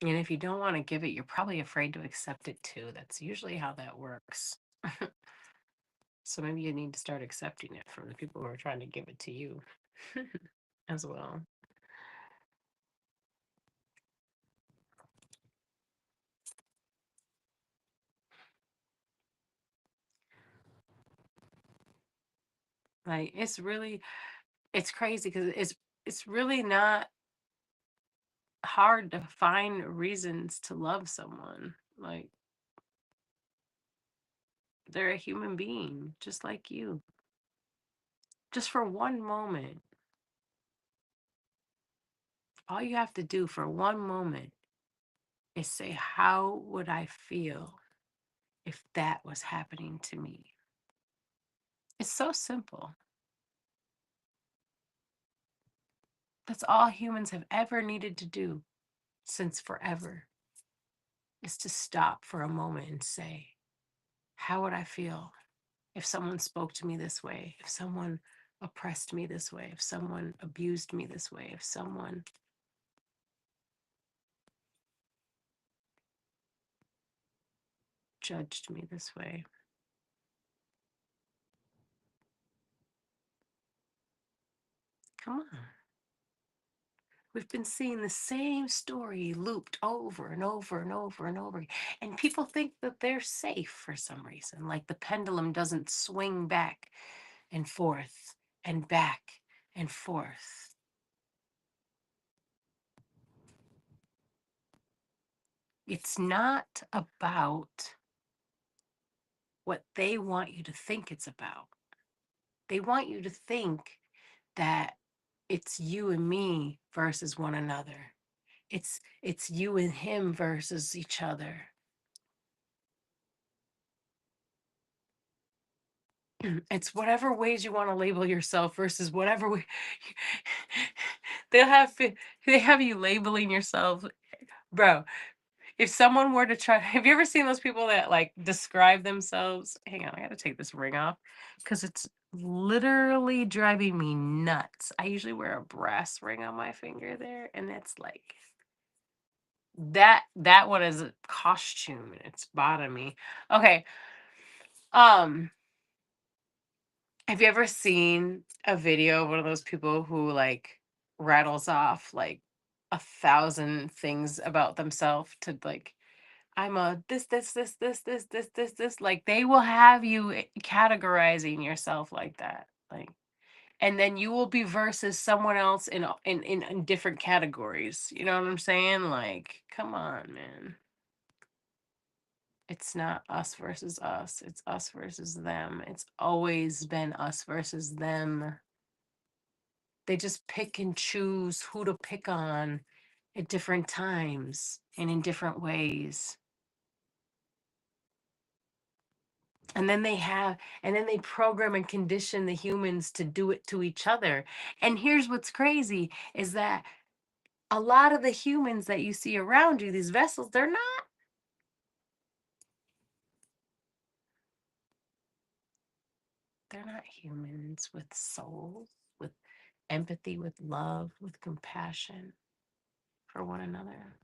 it. And if you don't want to give it, you're probably afraid to accept it too. That's usually how that works. So maybe you need to start accepting it from the people who are trying to give it to you as well. Like it's crazy because it's really not hard to find reasons to love someone. Like they're a human being just like you. Just for one moment. All you have to do for one moment is say, how would I feel if that was happening to me? It's so simple. That's all humans have ever needed to do since forever, is to stop for a moment and say, how would I feel if someone spoke to me this way, if someone oppressed me this way, if someone abused me this way, if someone judged me this way? Come on. We've been seeing the same story looped over and over and over and over. And people think that they're safe for some reason, like the pendulum doesn't swing back and forth and back and forth. It's not about what they want you to think it's about. They want you to think that it's you and me versus one another. It's you and him versus each other. It's whatever ways you want to label yourself versus whatever way they'll have they have you labeling yourself. Bro, if someone were to try, have you ever seen those people that like describe themselves? Hang on, I gotta take this ring off because it's literally driving me nuts. I usually wear a brass ring on my finger there, and it's like that one is a costume and it's bothering me. Okay. Um, have you ever seen a video of one of those people who like rattles off like 1,000 things about themselves to like, I'm a this. Like they will have you categorizing yourself like that. Like, and then you will be versus someone else in different categories. You know what I'm saying? Like, come on, man. It's not us versus us. It's us versus them. It's always been us versus them. They just pick and choose who to pick on at different times and in different ways. And then they program and condition the humans to do it to each other. And here's what's crazy is that a lot of the humans that you see around you, these vessels, they're not humans with souls, with empathy, with love, with compassion for one another.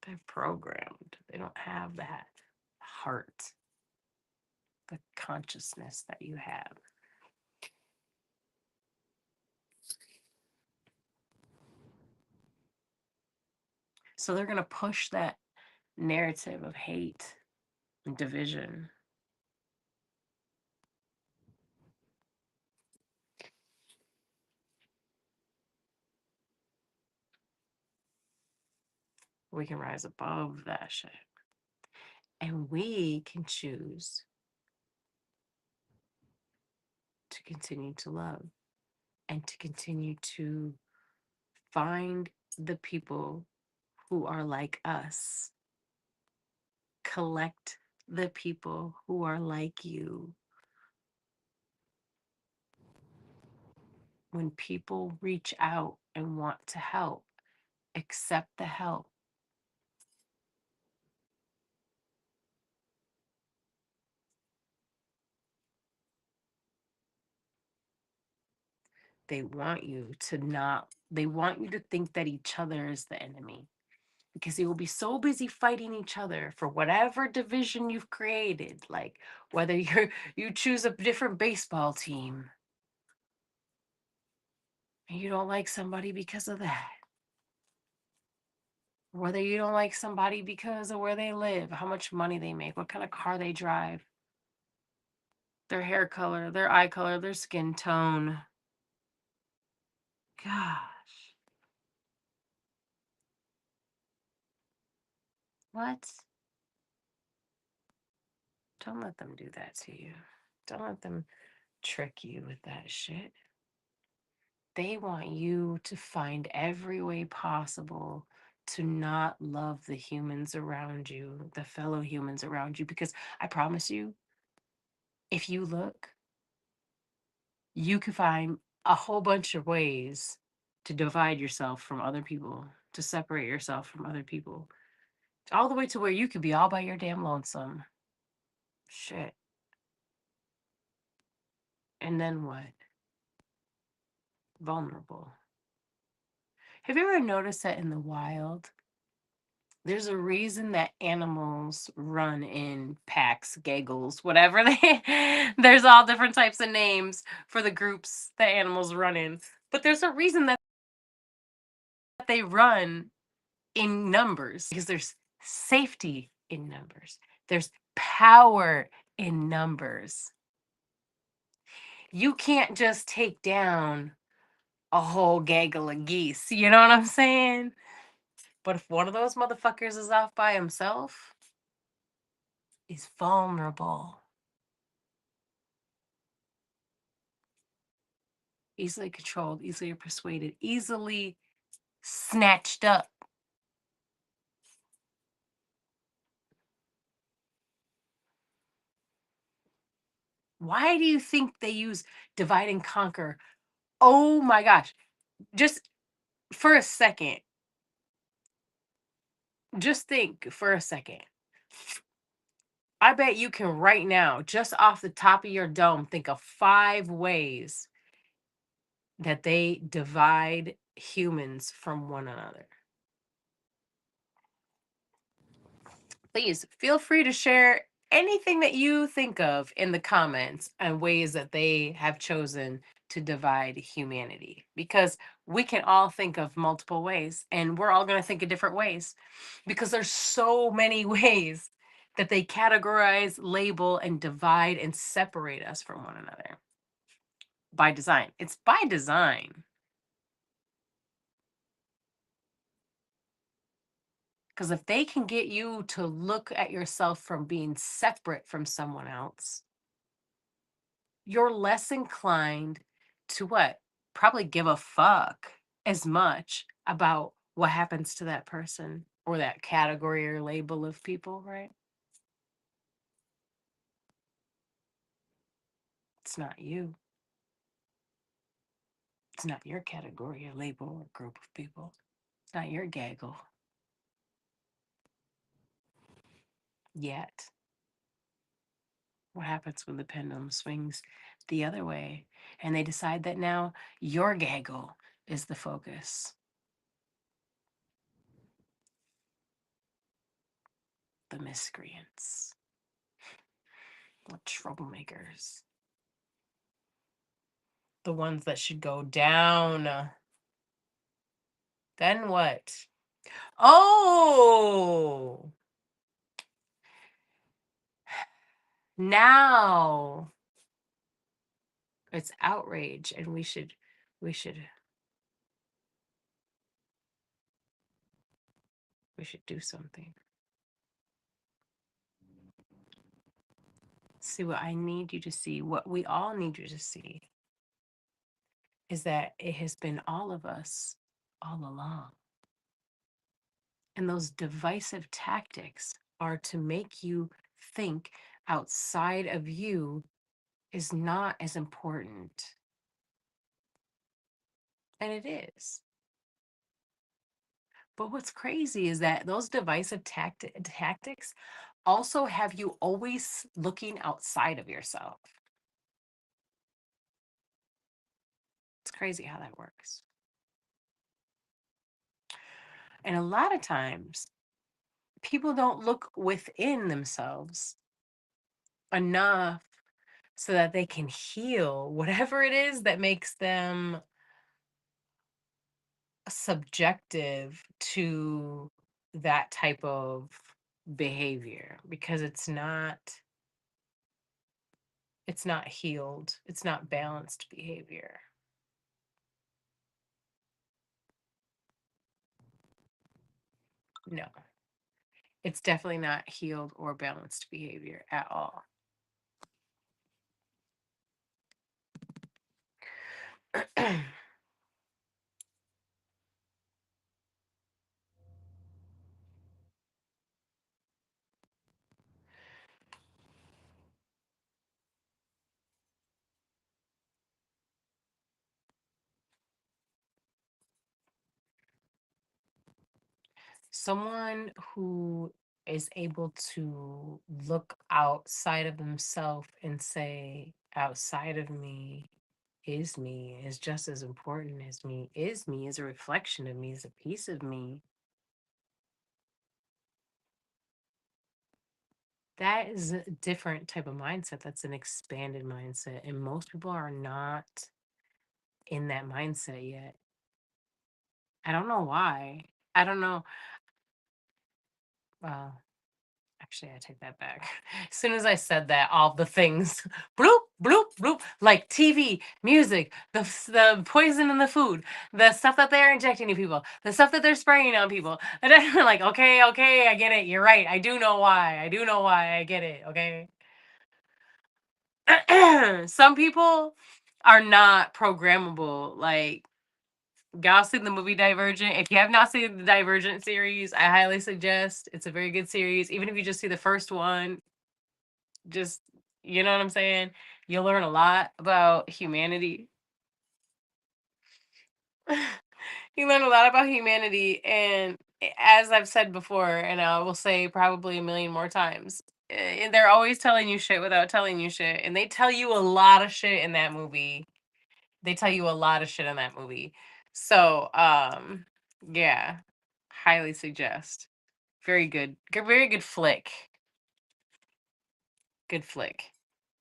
They're programmed. They don't have that heart, the consciousness that you have. So they're going to push that narrative of hate and division. We can rise above that shit. And we can choose continue to love and to continue to find the people who are like us, collect the people who are like you. When people reach out and want to help, accept the help. They want you to think that each other is the enemy, because they will be so busy fighting each other for whatever division you've created, like whether you choose a different baseball team and you don't like somebody because of that, whether you don't like somebody because of where they live, how much money they make, what kind of car they drive, their hair color, their eye color, their skin tone. Gosh. What? Don't let them do that to you. Don't let them trick you with that shit. They want you to find every way possible to not love the humans around you, the fellow humans around you, because I promise you, if you look, you can find a whole bunch of ways to divide yourself from other people, to separate yourself from other people, all the way to where you could be all by your damn lonesome. Shit. And then what? Vulnerable. Have you ever noticed that in the wild, there's a reason that animals run in packs, giggles, whatever they there's all different types of names for the groups that animals run in. But there's a reason that they run in numbers, because there's safety in numbers. There's power in numbers. You can't just take down a whole gaggle of geese, you know what I'm saying? But if one of those motherfuckers is off by himself, he's vulnerable, easily controlled, easily persuaded, easily snatched up. Why do you think they use divide and conquer? Oh my gosh. Just for a second, just think for a second. I bet you can right now, just off the top of your dome, think of 5 ways that they divide humans from one another. Please feel free to share anything that you think of in the comments and ways that they have chosen to divide humanity, because we can all think of multiple ways and we're all going to think of different ways, because there's so many ways that they categorize, label, and divide and separate us from one another by design. It's by design. Because if they can get you to look at yourself from being separate from someone else, you're less inclined to what? Probably give a fuck as much about what happens to that person or that category or label of people, right? It's not you. It's not your category or label or group of people. It's not your gaggle yet. What happens when the pendulum swings the other way and they decide that now your gaggle is the focus? The miscreants, the troublemakers, the ones that should go down. Then what? Oh, now it's outrage, and we should, we should do something. See what I need you to see, what we all need you to see. is that it has been all of us all along. And those divisive tactics are to make you think outside of you is not as important. And it is. But what's crazy is that those divisive tactics also have you always looking outside of yourself. It's crazy how that works. And a lot of times, people don't look within themselves enough so that they can heal whatever it is that makes them subjective to that type of behavior, because it's not healed, it's not balanced behavior. No, it's definitely not healed or balanced behavior at all. Someone who is able to look outside of themselves and say, outside of me is just as important as me is a reflection of me, is a piece of me. That is a different type of mindset. That's an expanded mindset. And most people are not in that mindset yet. I don't know why. I don't know. Well, actually, I take that back. As soon as I said that, all the things, bloop, bloop, bloop, like TV, music, the poison in the food, the stuff that they're injecting in people, the stuff that they're spraying on people. And then I'm like, okay, okay, I get it. You're right. I do know why. I do know why. I get it. Okay. Some people are not programmable. Like, y'all seen the movie Divergent? If you have not seen the Divergent series, I highly suggest. It's a very good series. Even if you just see the first one, just, you know what I'm saying? You'll learn a lot about humanity. You learn a lot about humanity, and as I've said before, and I will say probably a million more times, they're always telling you shit without telling you shit, and they tell you a lot of shit in that movie. They tell you a lot of shit in that movie. So, yeah, highly suggest. Very good. Very good flick. Good flick.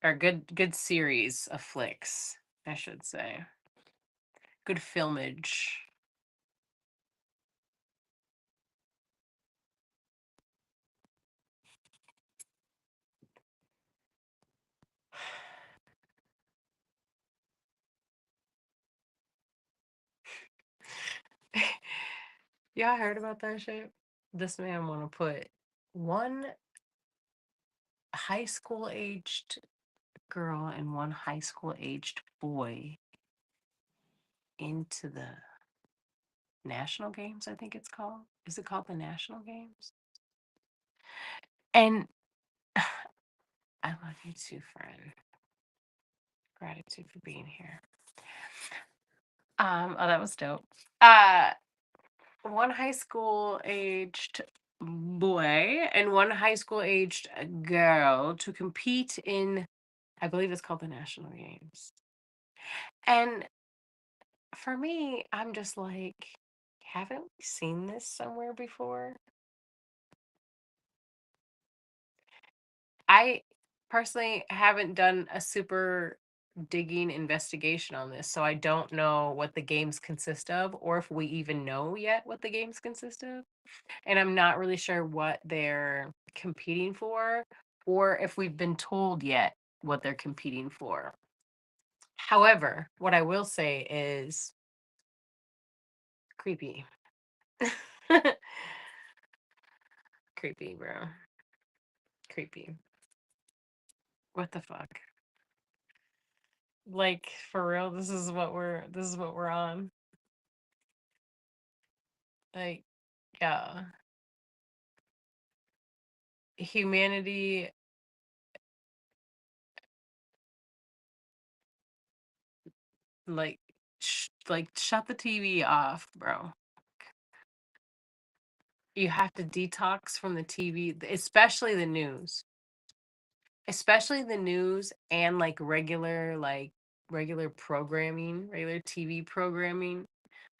Or good series of flicks, I should say. Good filmage. Y'all heard about that shit? This man want to put one high school aged girl and one high school aged boy into the national games, I think it's called. Is it called the national games? And I love you too, friend. Gratitude for being here. Oh, that was dope. Uh, one high school aged boy and one high school aged girl to compete in, I believe it's called the national games. And for me, I'm just like, haven't we seen this somewhere before? I personally haven't done a super digging investigation on this, so I don't know what the games consist of, or if we even know yet what the games consist of. And I'm not really sure what they're competing for, or if we've been told yet what they're competing for. However, what I will say is creepy. Creepy, bro. Creepy. What the fuck? Like for real, this is what we're on. Like, yeah. Humanity, like like shut the TV off, bro. You have to detox from the TV, especially the news and like regular programming, regular TV programming.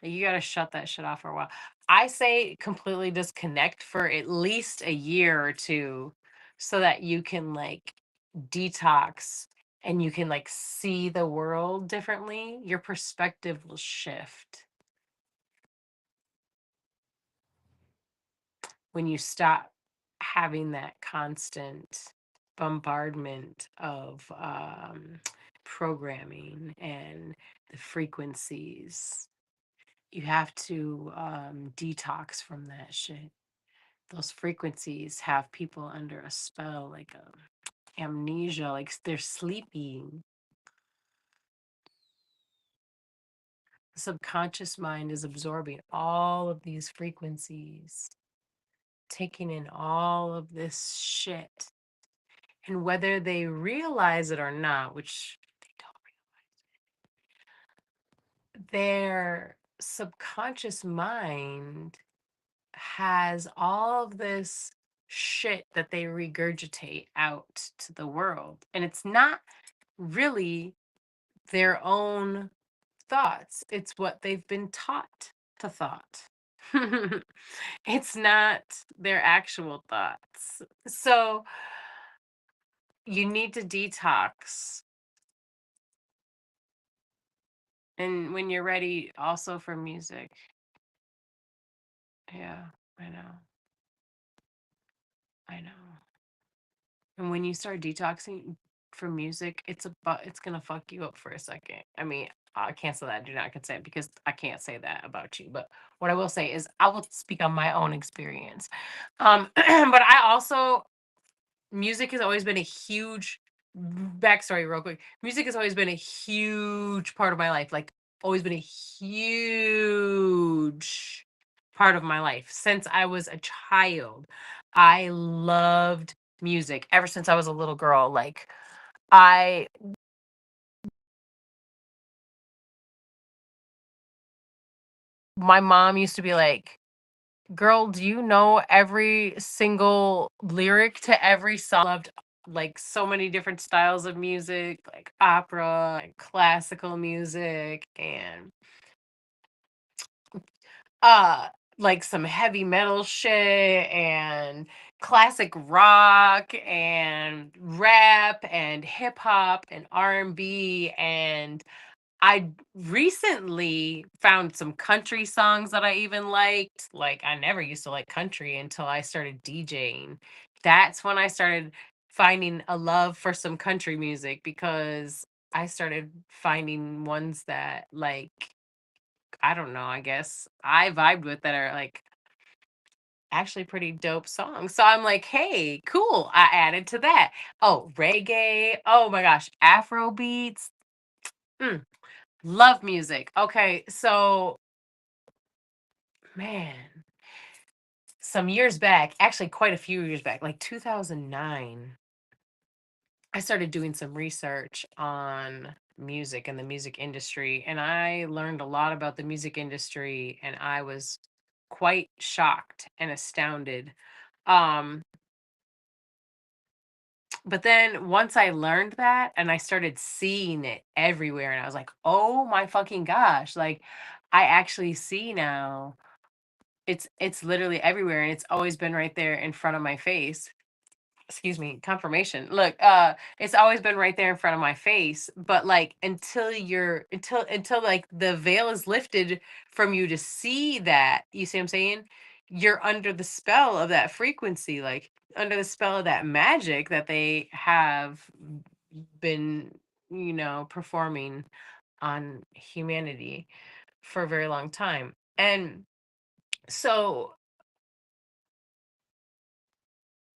Like, you gotta shut that shit off for a while. I say completely disconnect for at least a year or two so that you can like detox and you can like see the world differently. Your perspective will shift when you stop having that constant bombardment of programming and the frequencies. You have to detox from that shit. Those frequencies have people under a spell, like amnesia, like they're sleeping. The subconscious mind is absorbing all of these frequencies, taking in all of this shit. And whether they realize it or not, which they don't, their subconscious mind has all of this shit that they regurgitate out to the world. And it's not really their own thoughts, it's what they've been taught to thought. It's not their actual thoughts. So you need to detox. And when you're ready, also for music. Yeah, I know. I know. And when you start detoxing from music, it's gonna fuck you up for a second. I mean, I cancel that. Do not consent because I can't say that about you. But what I will say is I will speak on my own experience. But I also music has always been a huge backstory real quick. Music has always been a huge part of my life. Like always been a huge part of my life since I was a child. I loved music ever since I was a little girl. Like I my mom used to be like, "Girl, do you know every single lyric to every song?" Loved like so many different styles of music, like opera and classical music and uh like some heavy metal shit and classic rock and rap and hip hop and R&B. And I recently found some country songs that I even liked. Like I never used to like country until I started DJing. That's when I started finding a love for some country music because I started finding ones that like I don't know, I guess I vibed with that are like actually pretty dope songs. So I'm like, hey, cool. I added to that. Oh, reggae. Oh my gosh, Afro beats. Mm, love music. Okay, so man, some years back, actually quite a few years back, like 2009, I started doing some research on music and the music industry, and I learned a lot about the music industry, and I was quite shocked and astounded. Um, but then once I learned that and I started seeing it everywhere, and I was like, oh my fucking gosh, like I actually see now it's literally everywhere and it's always been right there in front of my face. Excuse me, confirmation. Look, it's always been right there in front of my face, but like until like the veil is lifted from you to see that, you see what I'm saying? You're under the spell of that frequency, like under the spell of that magic that they have been, performing on humanity for a very long time. And so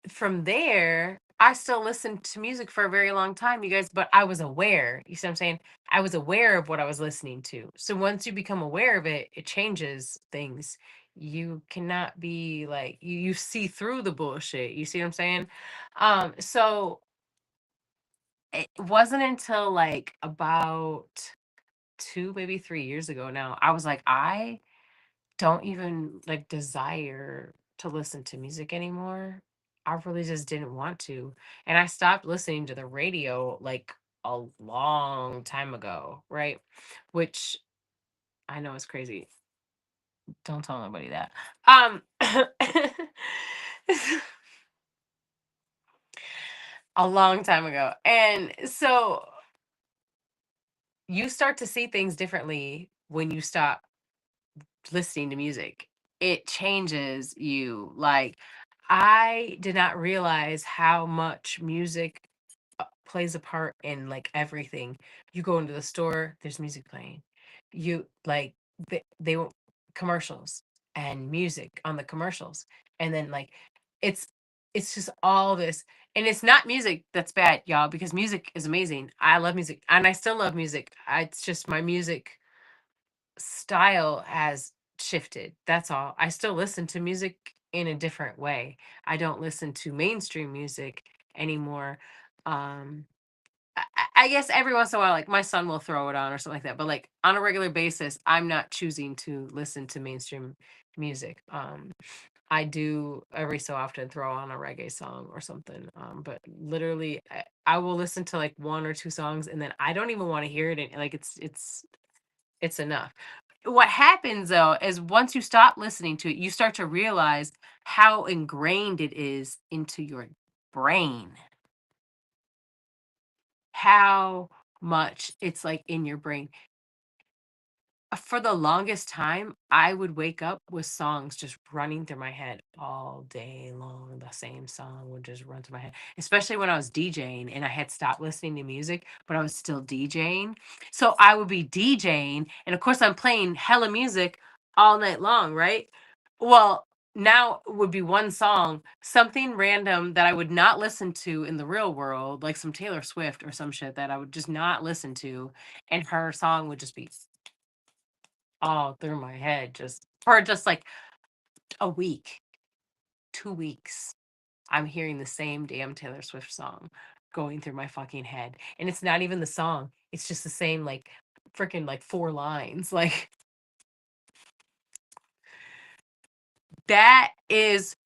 from there, I still listened to music for a very long time, you guys, but I was aware. You see what I'm saying? I was aware of what I was listening to. So once you become aware of it, it changes things. You cannot be like you see through the bullshit. You see what I'm saying? So it wasn't until like about 2, maybe 3 years ago now, I was like, I don't even like desire to listen to music anymore. I really just didn't want to. And I stopped listening to the radio like a long time ago, right? Which I know is crazy. Don't tell nobody that. Um a long time ago. And so you start to see things differently when you stop listening to music. It changes you. Like, I did not realize how much music plays a part in like everything. You go into the store, there's music playing. You like they will commercials and music on the commercials. And then like it's it's just all this, and it's not music that's bad, y'all, because music is amazing. I love music and I still love music. It's just my music style has shifted. That's all. I still listen to music in a different way. I don't listen to mainstream music anymore. Um, I guess every once in a while, like my son will throw it on or something like that. But like on a regular basis, I'm not choosing to listen to mainstream music. I do every so often throw on a reggae song or something. But literally, I will listen to like one or two songs, and then I don't even want to hear it. Like it's enough. What happens though is once you stop listening to it, you start to realize how ingrained it is into your brain, how much it's like in your brain. For the longest time, I would wake up with songs just running through my head all day long. The same song would just run through my head, especially when I was DJing and I had stopped listening to music, but I was still DJing. So I would be DJing, and of course, I'm playing hella music all night long, right? Well, now it would be one song, something random that I would not listen to in the real world, like some Taylor Swift or some shit that I would just not listen to. And her song would just be all through my head just for just like a week, 2 weeks. I'm hearing the same damn Taylor Swift song going through my fucking head. And it's not even the song. It's just the same like freaking like 4 lines. Like that is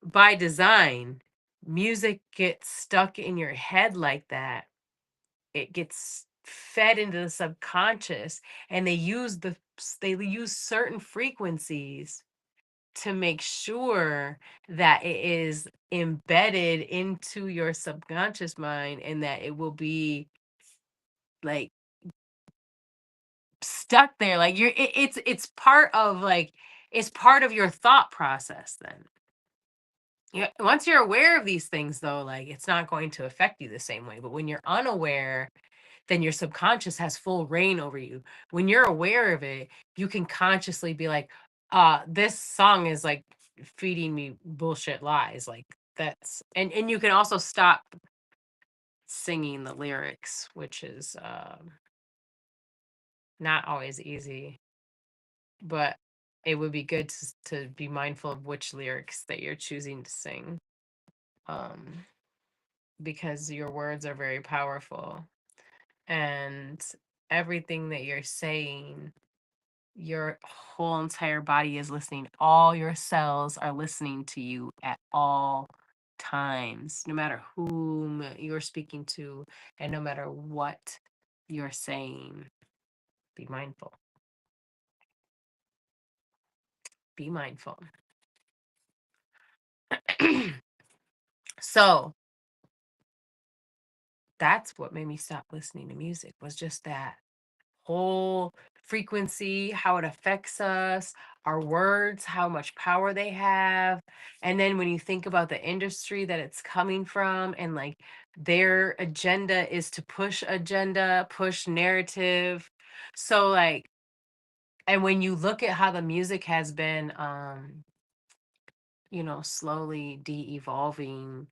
by design. Music gets stuck in your head like that. It gets fed into the subconscious, and they use certain frequencies to make sure that it is embedded into your subconscious mind, and that it will be like stuck there, like it's part of like it's part of your thought process then. Yeah, once you're aware of these things though, like it's not going to affect you the same way, but when you're unaware, then your subconscious has full reign over you. When you're aware of it, you can consciously be like, this song is like feeding me bullshit lies. Like that's and you can also stop singing the lyrics, which is not always easy, but it would be good to be mindful of which lyrics that you're choosing to sing. Um, because your words are very powerful, and everything that you're saying, your whole entire body is listening. All your cells are listening to you at all times, no matter whom you're speaking to, and no matter what you're saying. Be mindful. Be mindful. So that's what made me stop listening to music, was just that whole frequency, how it affects us, our words, how much power they have. And then when you think about the industry that it's coming from, and like their agenda is to push narrative. So like, and when you look at how the music has been slowly de-evolving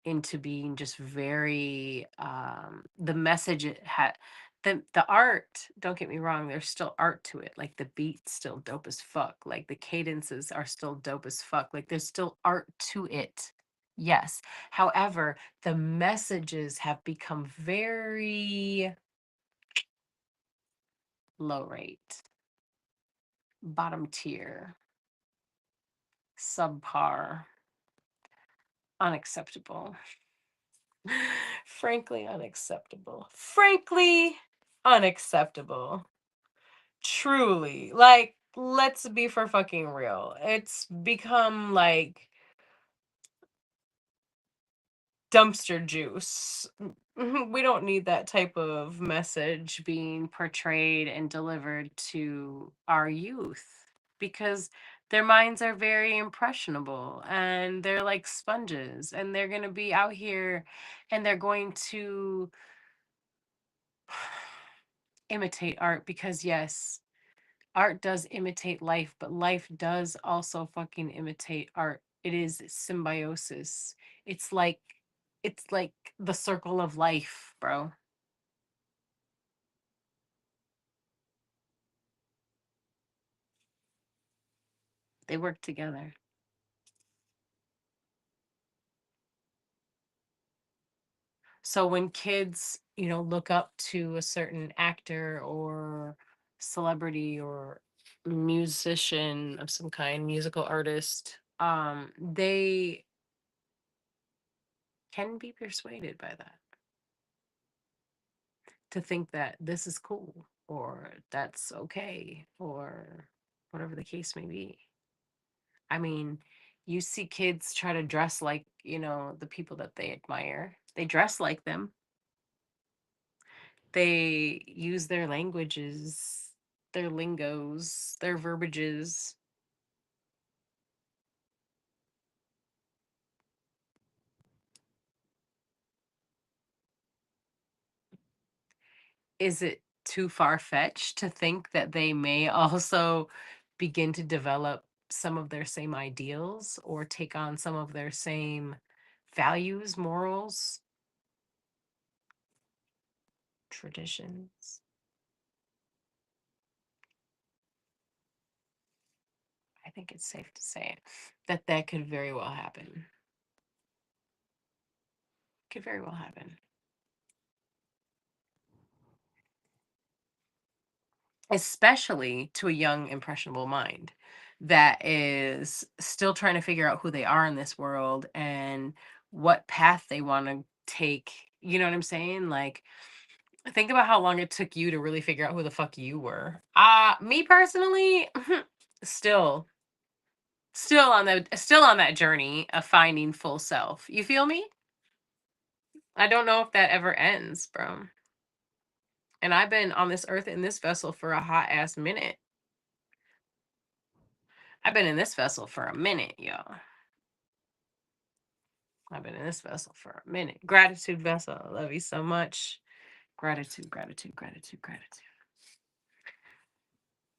into being just very the message it had. The art, don't get me wrong, there's still art to it. Like the beat's still dope as fuck. Like the cadences are still dope as fuck. Like there's still art to it. Yes. However, the messages have become very low rate, bottom tier, subpar, unacceptable. Frankly, unacceptable. Frankly, unacceptable. Truly. Like, let's be for fucking real. It's become like dumpster juice. We don't need that type of message being portrayed and delivered to our youth because their minds are very impressionable and they're like sponges and they're going to be out here and they're going to imitate art because yes, art does imitate life, but life does also fucking imitate art. It is symbiosis. It's like it's like the circle of life, bro. They work together. So when kids, look up to a certain actor or celebrity or musician of some kind, musical artist, they can be persuaded by that to think that this is cool or that's okay or whatever the case may be. I mean, you see kids try to dress like, the people that they admire. They dress like them. They use their languages, their lingos, their verbiages. Is it too far fetched to think that they may also begin to develop some of their same ideals or take on some of their same values, morals, traditions? I think it's safe to say that that could very well happen. Could very well happen. Especially to a young, impressionable mind that is still trying to figure out who they are in this world and what path they want to take. You know what I'm saying? Like, think about how long it took you to really figure out who the fuck you were. Me personally, still still on that journey of finding full self. You feel me? I don't know if that ever ends, bro. And I've been on this earth in this vessel for a hot ass minute. I've been in this vessel for a minute, y'all. I've been in this vessel for a minute. Gratitude vessel. I love you so much. Gratitude, gratitude, gratitude, gratitude.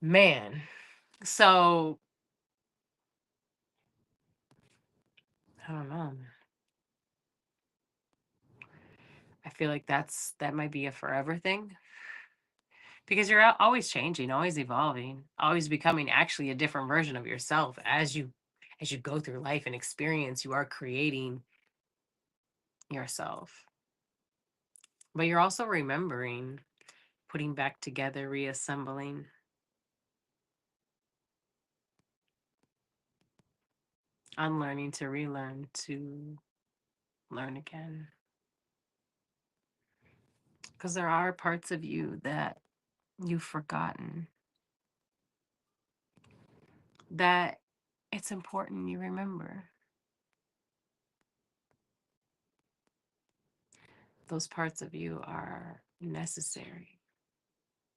Man. So I don't know. I feel like that might be a forever thing because you're always changing, always evolving, always becoming actually a different version of yourself as you go through life and experience. You are creating yourself, but you're also remembering, putting back together, reassembling, unlearning to relearn to learn again. Because there are parts of you that you've forgotten that it's important you remember. Those parts of you are necessary,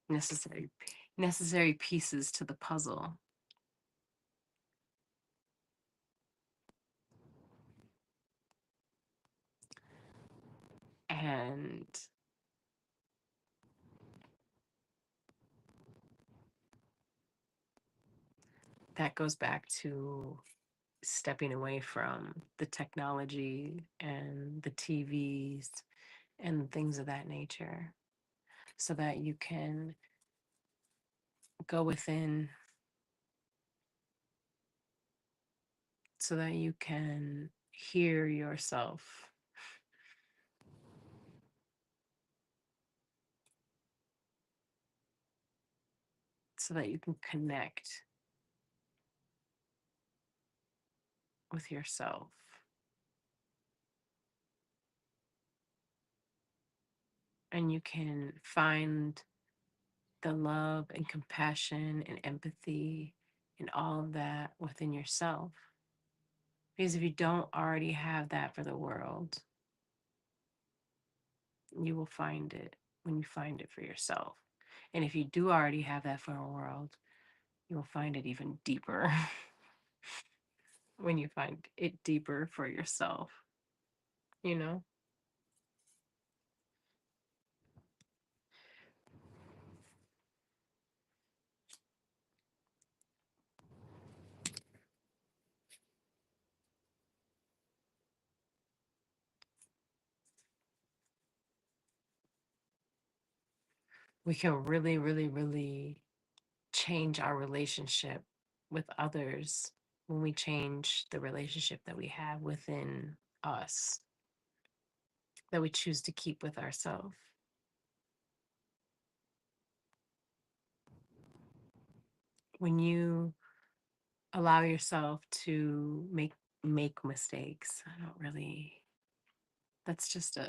necessary pieces to the puzzle. And that goes back to stepping away from the technology and the TVs and things of that nature so that you can go within, so that you can hear yourself, so that you can connect with yourself. And you can find the love and compassion and empathy and all of that within yourself. Because if you don't already have that for the world, you will find it when you find it for yourself. And if you do already have that for the world, you will find it even deeper when you find it deeper for yourself, you know? We can really, really, really change our relationship with others when we change the relationship that we have within us, that we choose to keep with ourselves. When you allow yourself to make mistakes, I don't really, that's just a,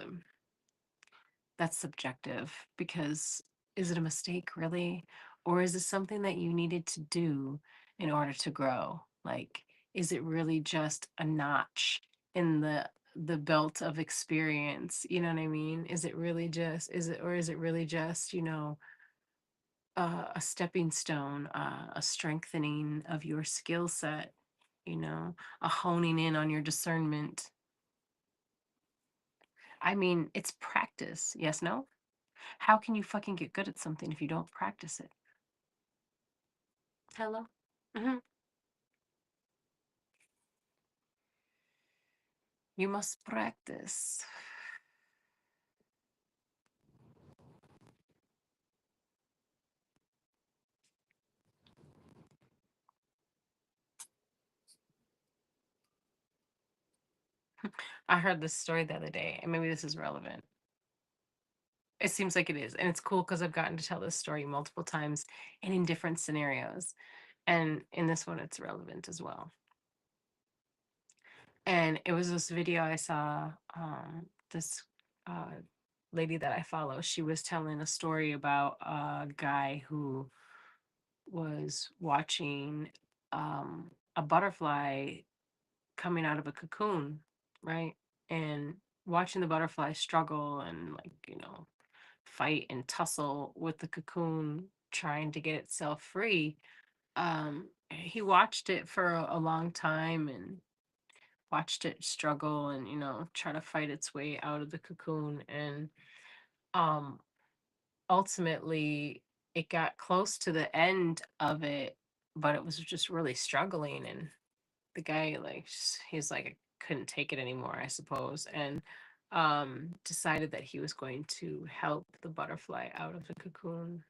that's subjective, because is it a mistake really, or is it something that you needed to do in order to grow? Like, is it really just a notch in the belt of experience? You know what I mean? Is it really just, is it, or is it really just, a stepping stone, a strengthening of your skill set, a honing in on your discernment? I mean, it's practice. Yes, no? How can you fucking get good at something if you don't practice it? Hello? Hmm. You must practice. I heard this story the other day, and maybe this is relevant. It seems like it is. And it's cool because I've gotten to tell this story multiple times and in different scenarios. And in this one, it's relevant as well. And it was this video I saw, this uh, lady that I follow. She was telling a story about a guy who was watching a butterfly coming out of a cocoon, right? And watching the butterfly struggle and, like, fight and tussle with the cocoon, trying to get itself free. He watched it for a long time and watched it struggle and, try to fight its way out of the cocoon. And um, ultimately, it got close to the end of it, but it was just really struggling. And the guy, like, he's like, I couldn't take it anymore, I suppose, and decided that he was going to help the butterfly out of the cocoon.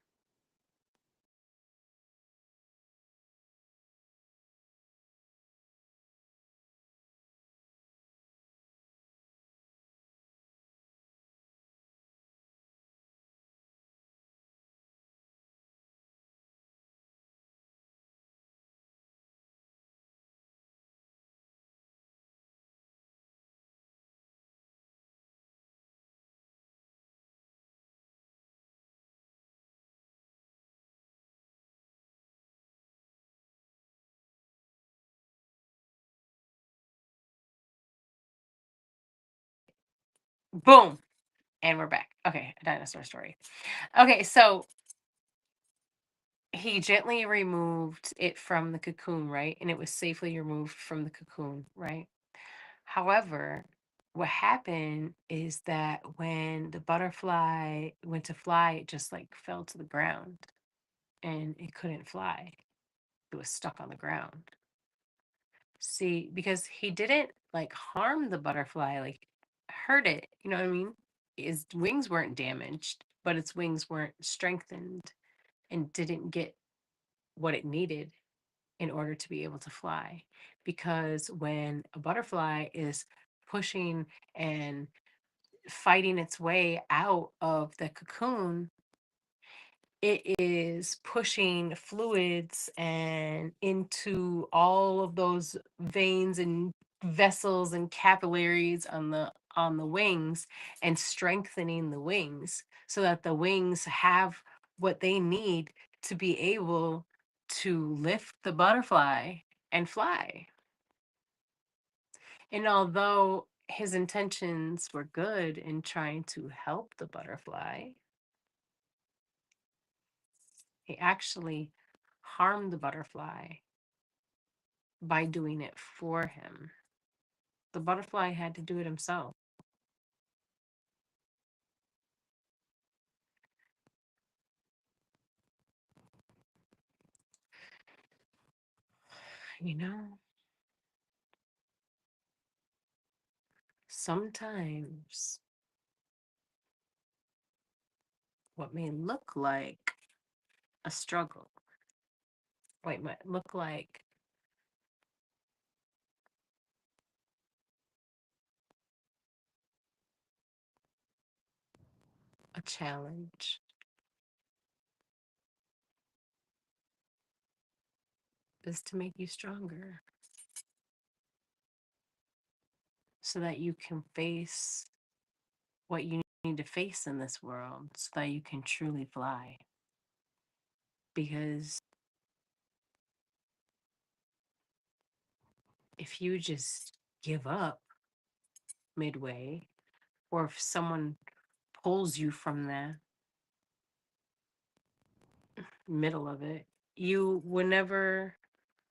Boom. And we're back. Okay, a dinosaur story. Okay, so he gently removed it from the cocoon, right? And it was safely removed from the cocoon, right? However, what happened is that when the butterfly went to fly, it just like fell to the ground and it couldn't fly. It was stuck on the ground. See, because he didn't like harm the butterfly, like hurt it, you know what I mean? His wings weren't damaged, but its wings weren't strengthened and didn't get what it needed in order to be able to fly. Because when a butterfly is pushing and fighting its way out of the cocoon, it is pushing fluids and into all of those veins and vessels and capillaries on the wings and strengthening the wings so that the wings have what they need to be able to lift the butterfly and fly. And although his intentions were good in trying to help the butterfly, he actually harmed the butterfly by doing it for him. The butterfly had to do it himself. You know, sometimes what may look like a struggle, what might look like a challenge, is to make you stronger so that you can face what you need to face in this world so that you can truly fly. Because if you just give up midway, or if someone pulls you from the middle of it, you would never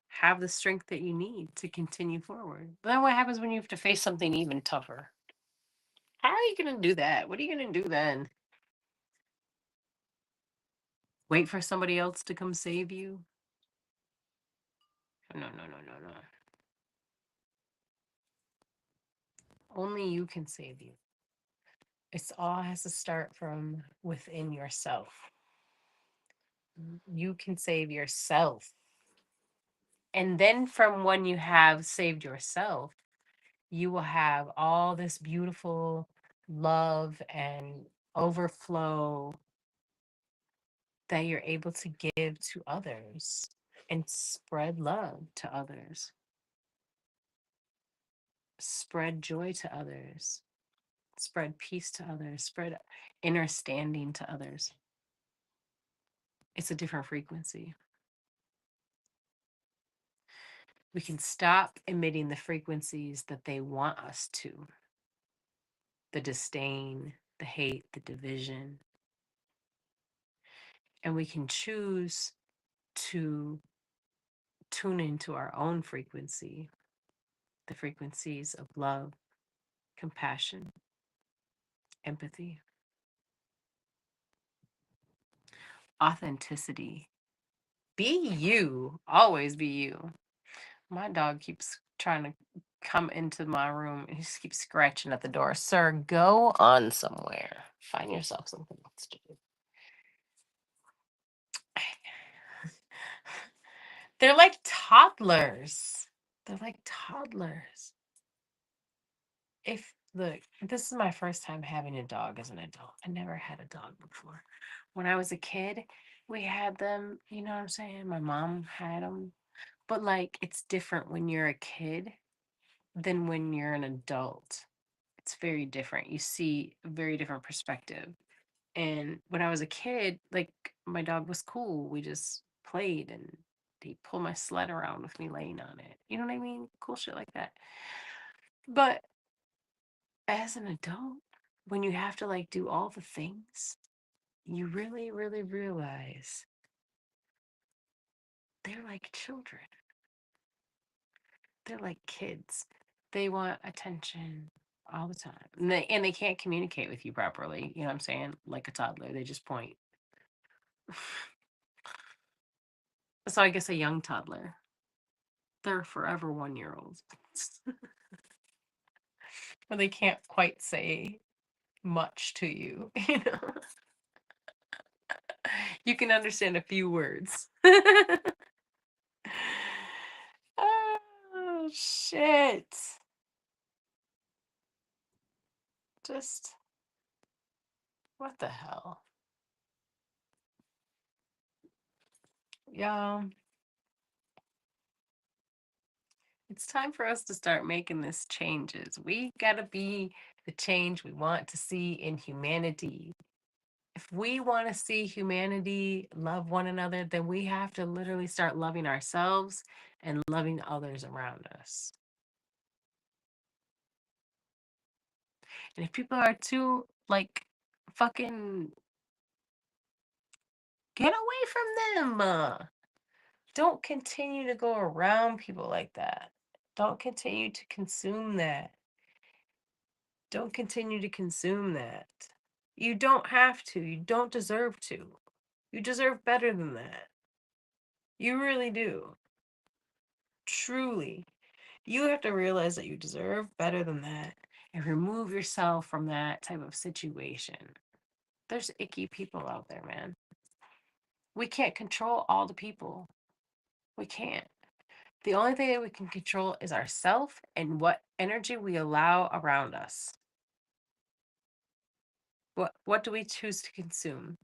have the strength that you need to continue forward. But then what happens when you have to face something even tougher? How are you going to do that? What are you going to do then? Wait for somebody else to come save you? No, no, no, no, no. Only you can save you. It's all has to start from within yourself. You can save yourself. And then from when you have saved yourself, you will have all this beautiful love and overflow that you're able to give to others and spread love to others, spread joy to others, spread peace to others, spread understanding to others. It's a different frequency. We can stop emitting the frequencies that they want us to, the disdain, the hate, the division. And we can choose to tune into our own frequency, the frequencies of love, compassion, empathy, authenticity. Be you, always be you. My dog keeps trying to come into my room and he just keeps scratching at the door. Sir, go on somewhere. Find yourself something else to do. They're like toddlers. They're like toddlers. If look, this is my first time having a dog as an adult. I never had a dog before. When I was a kid, we had them, you know what I'm saying? My mom had them. But like it's different when you're a kid than when you're an adult. It's very different. You see a very different perspective. And when I was a kid, like my dog was cool. We just played and he pulled my sled around with me laying on it. You know what I mean? Cool shit like that. But as an adult, when you have to like do all the things, you really, really realize they're like children. They're like kids. They want attention all the time. And they can't communicate with you properly. You know what I'm saying? Like a toddler. They just point. So I guess a young toddler. they're forever 1 year olds. Where they can't quite say much to you, you know. You can understand a few words. Oh shit. Just what the hell? Yeah. It's time for us to start making this changes. We gotta be the change we want to see in humanity. If we want to see humanity love one another, then we have to literally start loving ourselves and loving others around us. And if people are too like fucking get away from them. Don't continue to go around people like that. Don't continue to consume that. Don't continue to consume that. You don't have to. You don't deserve to. You deserve better than that. You really do. Truly. You have to realize that you deserve better than that and remove yourself from that type of situation. There's icky people out there, man. We can't control all the people. We can't. The only thing that we can control is ourself and what energy we allow around us. What do we choose to consume?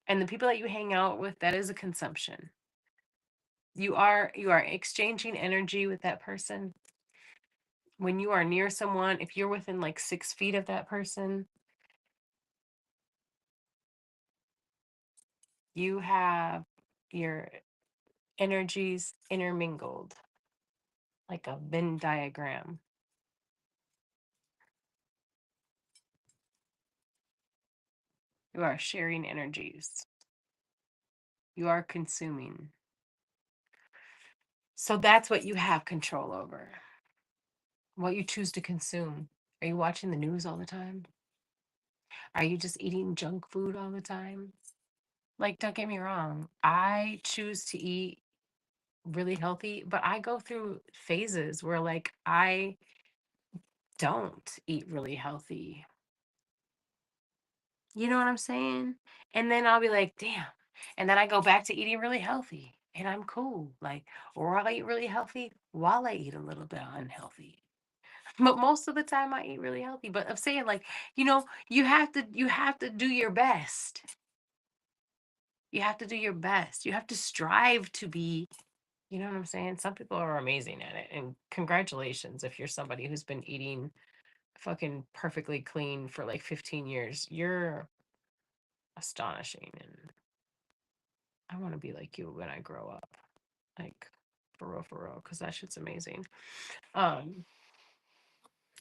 And the people that you hang out with, that is a consumption. You are exchanging energy with that person. When you are near someone, if you're within like 6 feet of that person, you have your energies intermingled like a Venn diagram. You are sharing energies. You are consuming. So that's what you have control over. What you choose to consume. Are you watching the news all the time? Are you just eating junk food all the time? Like, don't get me wrong. I choose to eat really healthy, but I go through phases where like I don't eat really healthy. You know what I'm saying? And then I'll be like, damn. And then I go back to eating really healthy and I'm cool. Like, or I'll eat really healthy while I eat a little bit unhealthy. But most of the time I eat really healthy. But I'm saying like, you have to do your best. You have to do your best. You have to strive to be, you know what I'm saying? Some people are amazing at it. And congratulations if you're somebody who's been eating fucking perfectly clean for like 15 years. You're astonishing and I want to be like you when I grow up. Like for real, because that shit's amazing. Um,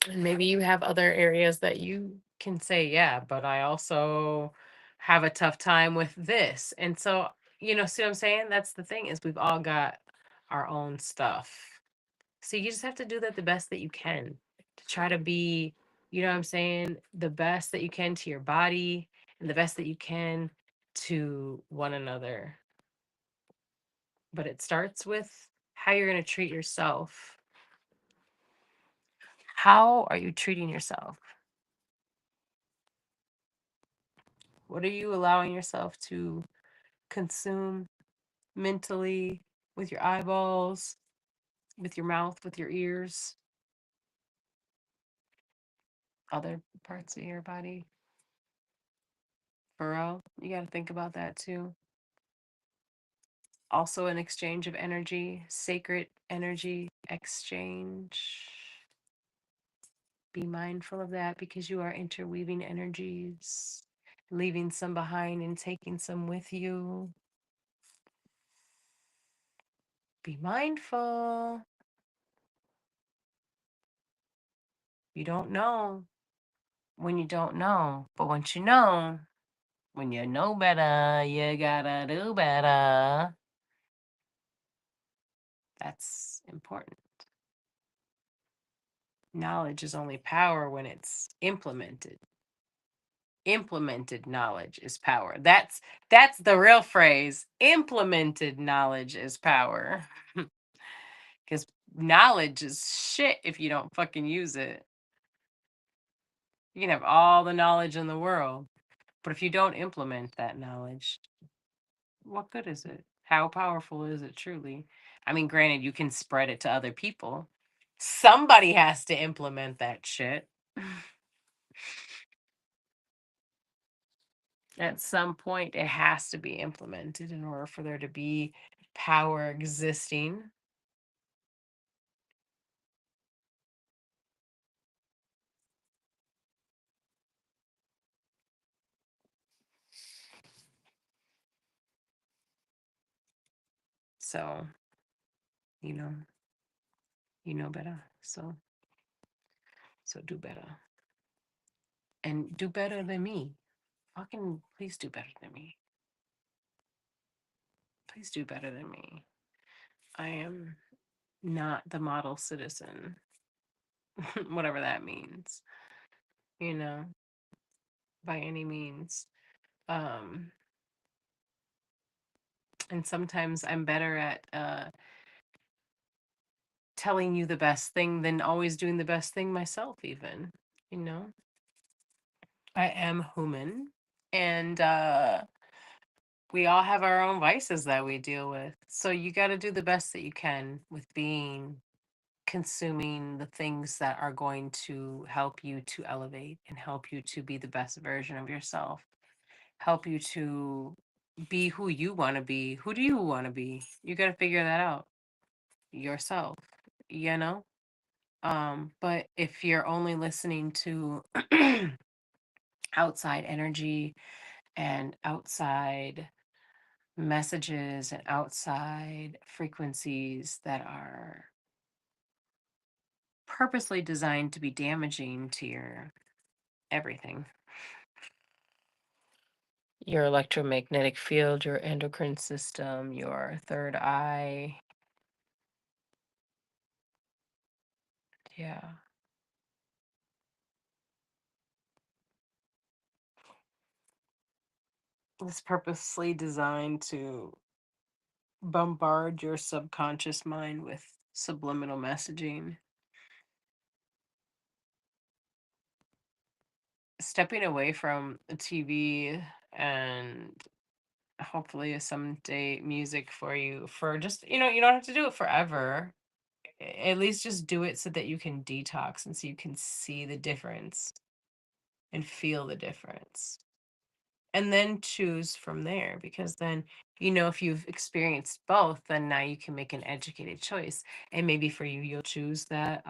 and maybe you have other areas that you can say, yeah, but I also have a tough time with this. And so, see what I'm saying? That's the thing is we've all got our own stuff. So you just have to do that the best that you can to try to be, you know what I'm saying, the best that you can to your body and the best that you can to one another. But it starts with how you're going to treat yourself. How are you treating yourself? What are you allowing yourself to consume mentally with your eyeballs, with your mouth, with your ears, other parts of your body? For real, you got to think about that too. Also, an exchange of energy, sacred energy exchange. Be mindful of that because you are interweaving energies, leaving some behind and taking some with you. Be mindful. You don't know when you don't know, but once you know, when you know better, you gotta do better. That's important. Knowledge is only power when it's implemented. Implemented knowledge is power. That's the real phrase. Implemented knowledge is power. Because knowledge is shit if you don't fucking use it. You can have all the knowledge in the world, but if you don't implement that knowledge, what good is it? How powerful is it truly? I mean, granted, you can spread it to other people. Somebody has to implement that shit. At some point, it has to be implemented in order for there to be power existing. So, you know, you know better. So do better. And do better than me. Fucking please do better than me. Please do better than me. I am not the model citizen, whatever that means, you know, by any means. Um, and sometimes I'm better at telling you the best thing than always doing the best thing myself, even, you know. I am human, and we all have our own vices that we deal with. So you got to do the best that you can with being consuming the things that are going to help you to elevate and help you to be the best version of yourself, help you to be who you want to be. Who do you want to be? You got to figure that out yourself, you know? But if you're only listening to outside energy and outside messages and outside frequencies that are purposely designed to be damaging to your everything, your electromagnetic field, your endocrine system, your third eye. Yeah. It's purposely designed to bombard your subconscious mind with subliminal messaging. Stepping away from TV and hopefully someday music for you for just, you don't have to do it forever. At least just do it so that you can detox and so you can see the difference and feel the difference. And then choose from there, because then, if you've experienced both, then now you can make an educated choice. And maybe for you, you'll choose that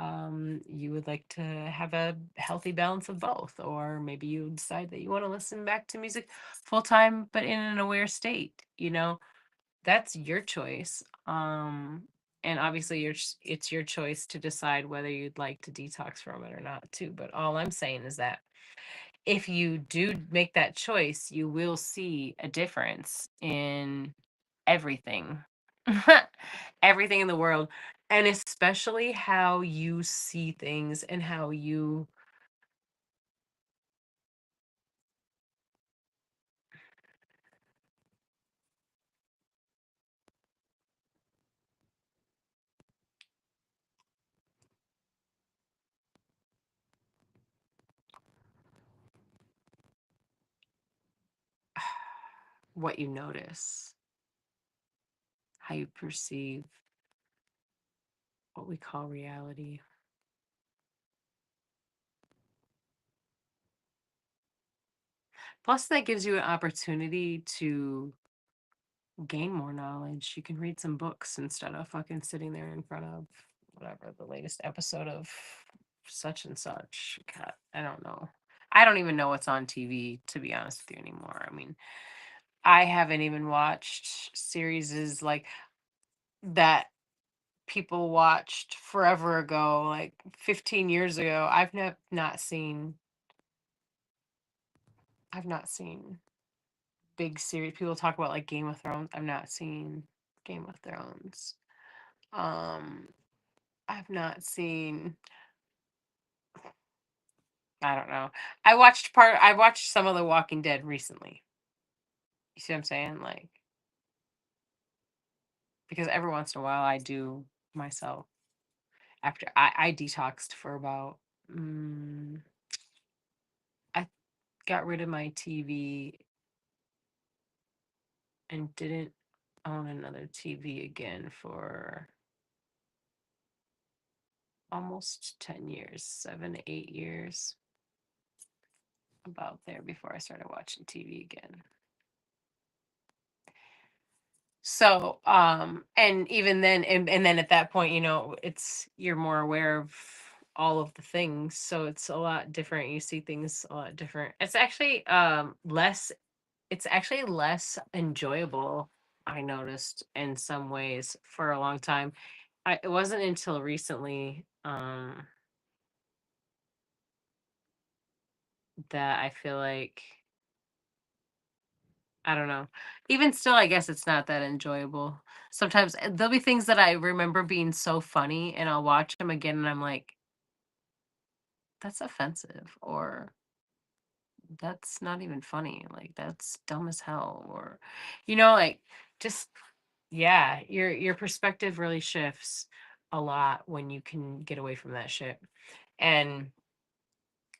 you would like to have a healthy balance of both. Or maybe you decide that you want to listen back to music full time, but in an aware state. That's your choice. And obviously, it's your choice to decide whether you'd like to detox from it or not, too. But all I'm saying is that if you do make that choice, you will see a difference in everything, everything in the world, and especially how you see things and how you, what you notice, how you perceive what we call reality. Plus, that gives you an opportunity to gain more knowledge. You can read some books instead of fucking sitting there in front of whatever the latest episode of such and such. God, I don't know. I don't even know what's on TV, to be honest with you, anymore. I mean, I haven't even watched series like that people watched forever ago, like 15 years ago. I've not seen big series. People talk about like Game of Thrones. I've not seen Game of Thrones. Um, I've not seen. I don't know. I watched some of The Walking Dead recently. You see what I'm saying? Like, because every once in a while I do myself after I detoxed for about I got rid of my TV and didn't own another TV again for almost 10 years, 7, 8 years, about there before I started watching TV again. So, and even then, and then at that point, it's you're more aware of all of the things, so it's a lot different. You see things a lot different. It's actually less enjoyable, I noticed in some ways for a long time. It wasn't until recently that I feel like I don't know. Even still, I guess it's not that enjoyable. Sometimes there'll be things that I remember being so funny, and I'll watch them again, and I'm like, that's offensive, or that's not even funny. Like, that's dumb as hell, or, like, just, yeah, your perspective really shifts a lot when you can get away from that shit. And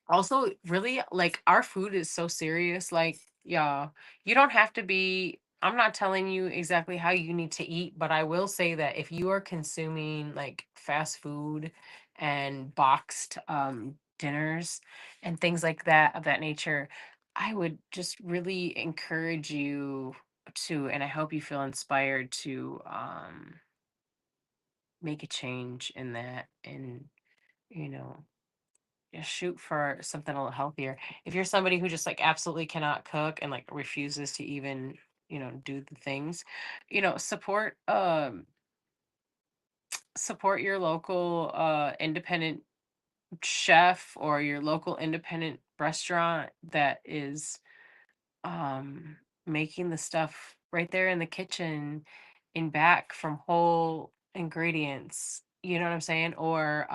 also, really, like, our food is so serious. Like, yeah, you don't have to be. I'm not telling you exactly how you need to eat, but I will say that if you are consuming like fast food and boxed dinners and things like that of that nature, I would just really encourage you to, and I hope you feel inspired to make a change in that, and you know yeah, shoot for something a little healthier. If you're somebody who just like absolutely cannot cook and like refuses to even, do the things, support your local independent chef or your local independent restaurant that is making the stuff right there in the kitchen in back from whole ingredients. You know what I'm saying? Or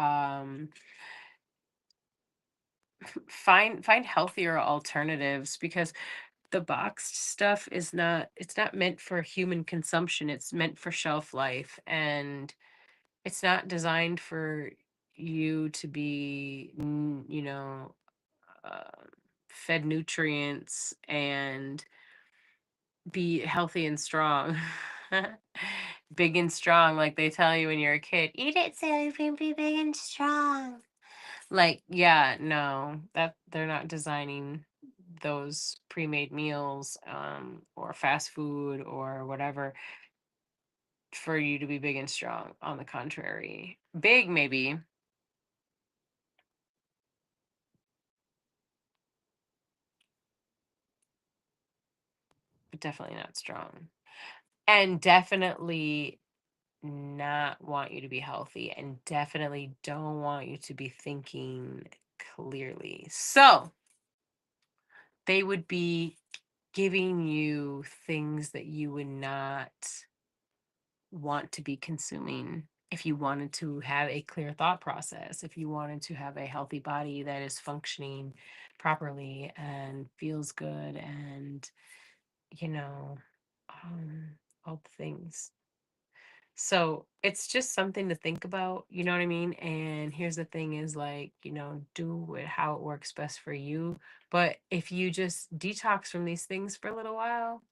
find healthier alternatives, because the boxed stuff is not it's not meant for human consumption. It's meant for shelf life, and it's not designed for you to be uh, fed nutrients and be healthy and strong. Big and strong, like they tell you when you're a kid, eat it so you can be big and strong. Like, yeah, no, that they're not designing those pre-made meals or fast food or whatever for you to be big and strong. On the contrary, big maybe, but definitely not strong. And definitely not want you to be healthy, and definitely don't want you to be thinking clearly. So, they would be giving you things that you would not want to be consuming if you wanted to have a clear thought process, if you wanted to have a healthy body that is functioning properly and feels good, and, you know, um, all the things. So it's just something to think about, you know what I mean? And here's the thing is like, do it how it works best for you. But if you just detox from these things for a little while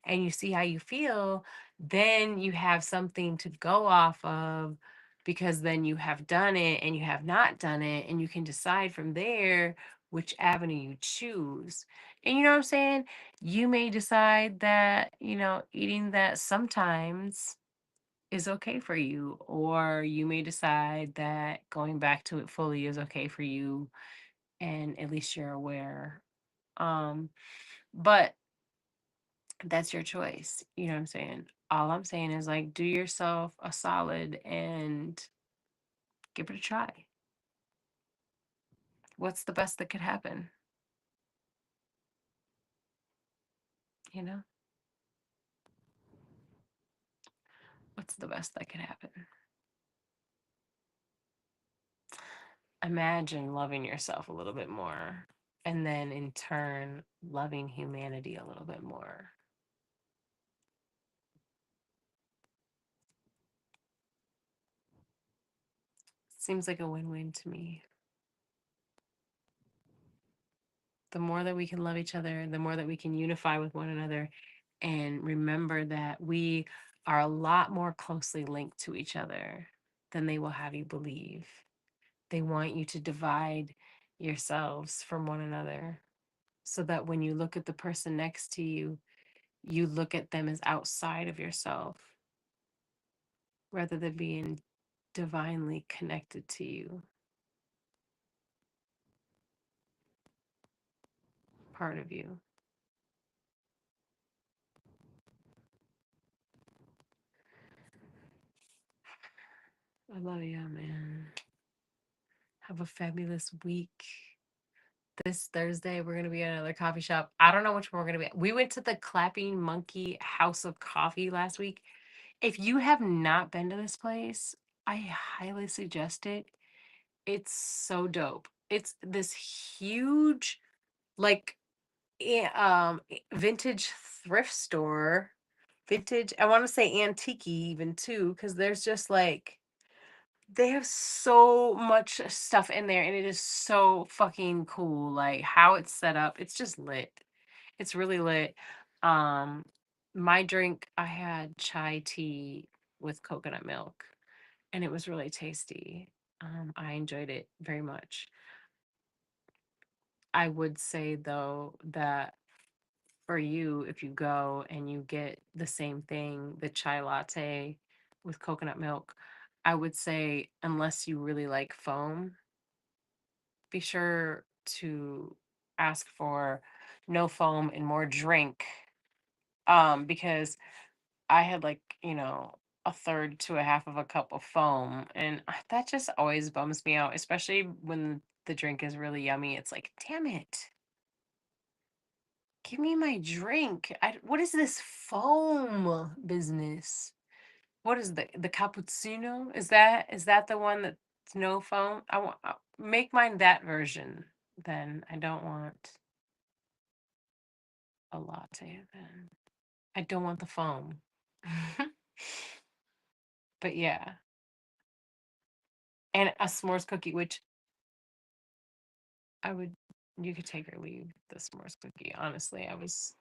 and you see how you feel, then you have something to go off of, because then you have done it and you have not done it, and you can decide from there which avenue you choose. And you know what I'm saying? You may decide that, eating that sometimes is okay for you, or you may decide that going back to it fully is okay for you, and at least you're aware. um but that's your choice, you know what I'm saying? All I'm saying is, like, do yourself a solid and give it a try. What's the best that could happen? you know what's the best that could happen? Imagine loving yourself a little bit more, and then in turn loving humanity a little bit more. Seems like a win-win to me. The more that we can love each other, the more that we can unify with one another and remember that we are a lot more closely linked to each other than they will have you believe. They want you to divide yourselves from one another so that when you look at the person next to you, you look at them as outside of yourself rather than being divinely connected to you, part of you. I love you, man. Have a fabulous week. This Thursday, we're going to be at another coffee shop. I don't know which one we're going to be at. We went to the Clapping Monkey House of Coffee last week. If you have not been to this place, I highly suggest it. It's so dope. It's this huge, like, vintage thrift store. Vintage, I want to say antique even too, because there's just like they have so much stuff in there and it is so fucking cool. Like how it's set up, it's just lit. It's really lit. Um, my drink, I had chai tea with coconut milk and it was really tasty. I enjoyed it very much. I would say though that for you, if you go and you get the same thing, the chai latte with coconut milk, I would say unless you really like foam, be sure to ask for no foam and more drink. Because I had like, a third to a half of a cup of foam, and that just always bums me out, especially when the drink is really yummy. It's like, damn it. Give me my drink. What is this foam business? What is the cappuccino? Is that the one that's no foam? I want make mine that version. Then I don't want a latte. Then I don't want the foam. But yeah, and a s'mores cookie, which I would you could take or leave the s'mores cookie. Honestly, I was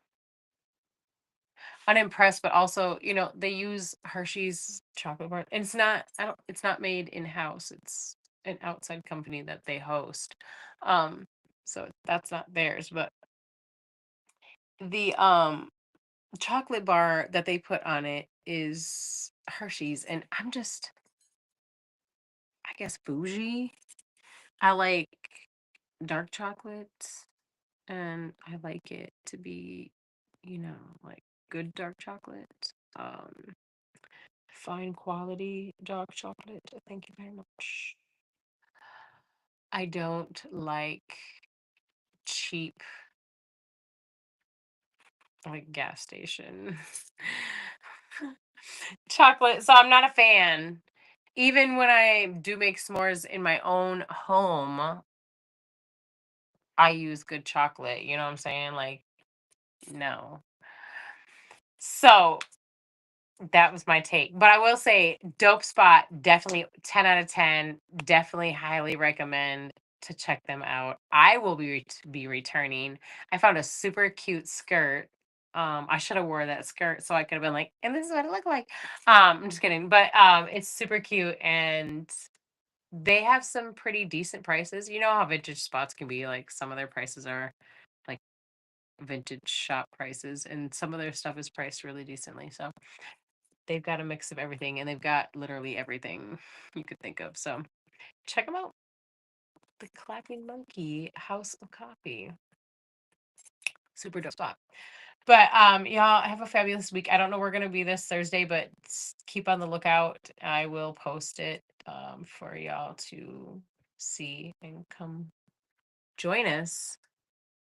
unimpressed, but also, they use Hershey's chocolate bar. And it's not made in-house. It's an outside company that they host. Um, so that's not theirs, but the chocolate bar that they put on it is Hershey's, and I'm just, I guess, bougie. I like dark chocolate, and I like it to be, like good dark chocolate. Fine quality dark chocolate. Thank you very much. I don't like cheap, like gas station chocolate. So I'm not a fan. Even when I do make s'mores in my own home, I use good chocolate. You know what I'm saying? Like, no. So that was my take. But I will say, dope spot, definitely 10 out of 10. Definitely highly recommend to check them out. I will be returning. I found a super cute skirt. I should have wore that skirt so I could have been like, and this is what it looked like. I'm just kidding. But it's super cute and they have some pretty decent prices. You know how vintage spots can be, like some of their prices are like vintage shop prices and some of their stuff is priced really decently. So they've got a mix of everything and they've got literally everything you could think of. So check them out. The Clapping Monkey House of Coffee. Super dope spot. But y'all have a fabulous week. I don't know where we're gonna be this Thursday, but keep on the lookout. I will post it for y'all to see and come join us.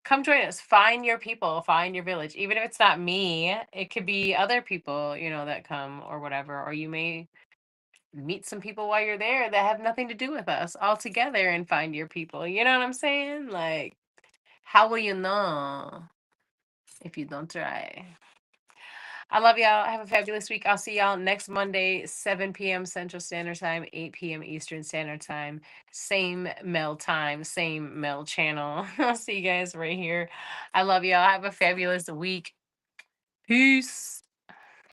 Come join us. Find your people, find your village. Even if it's not me, it could be other people, that come or whatever. Or you may meet some people while you're there that have nothing to do with us all together and find your people. You know what I'm saying? Like, how will you know if you don't try? I love y'all. Have a fabulous week. I'll see y'all next Monday, 7 p.m. Central Standard Time, 8 p.m. Eastern Standard Time. Same Mel time, same Mel channel. I'll see you guys right here. I love y'all. Have a fabulous week. Peace.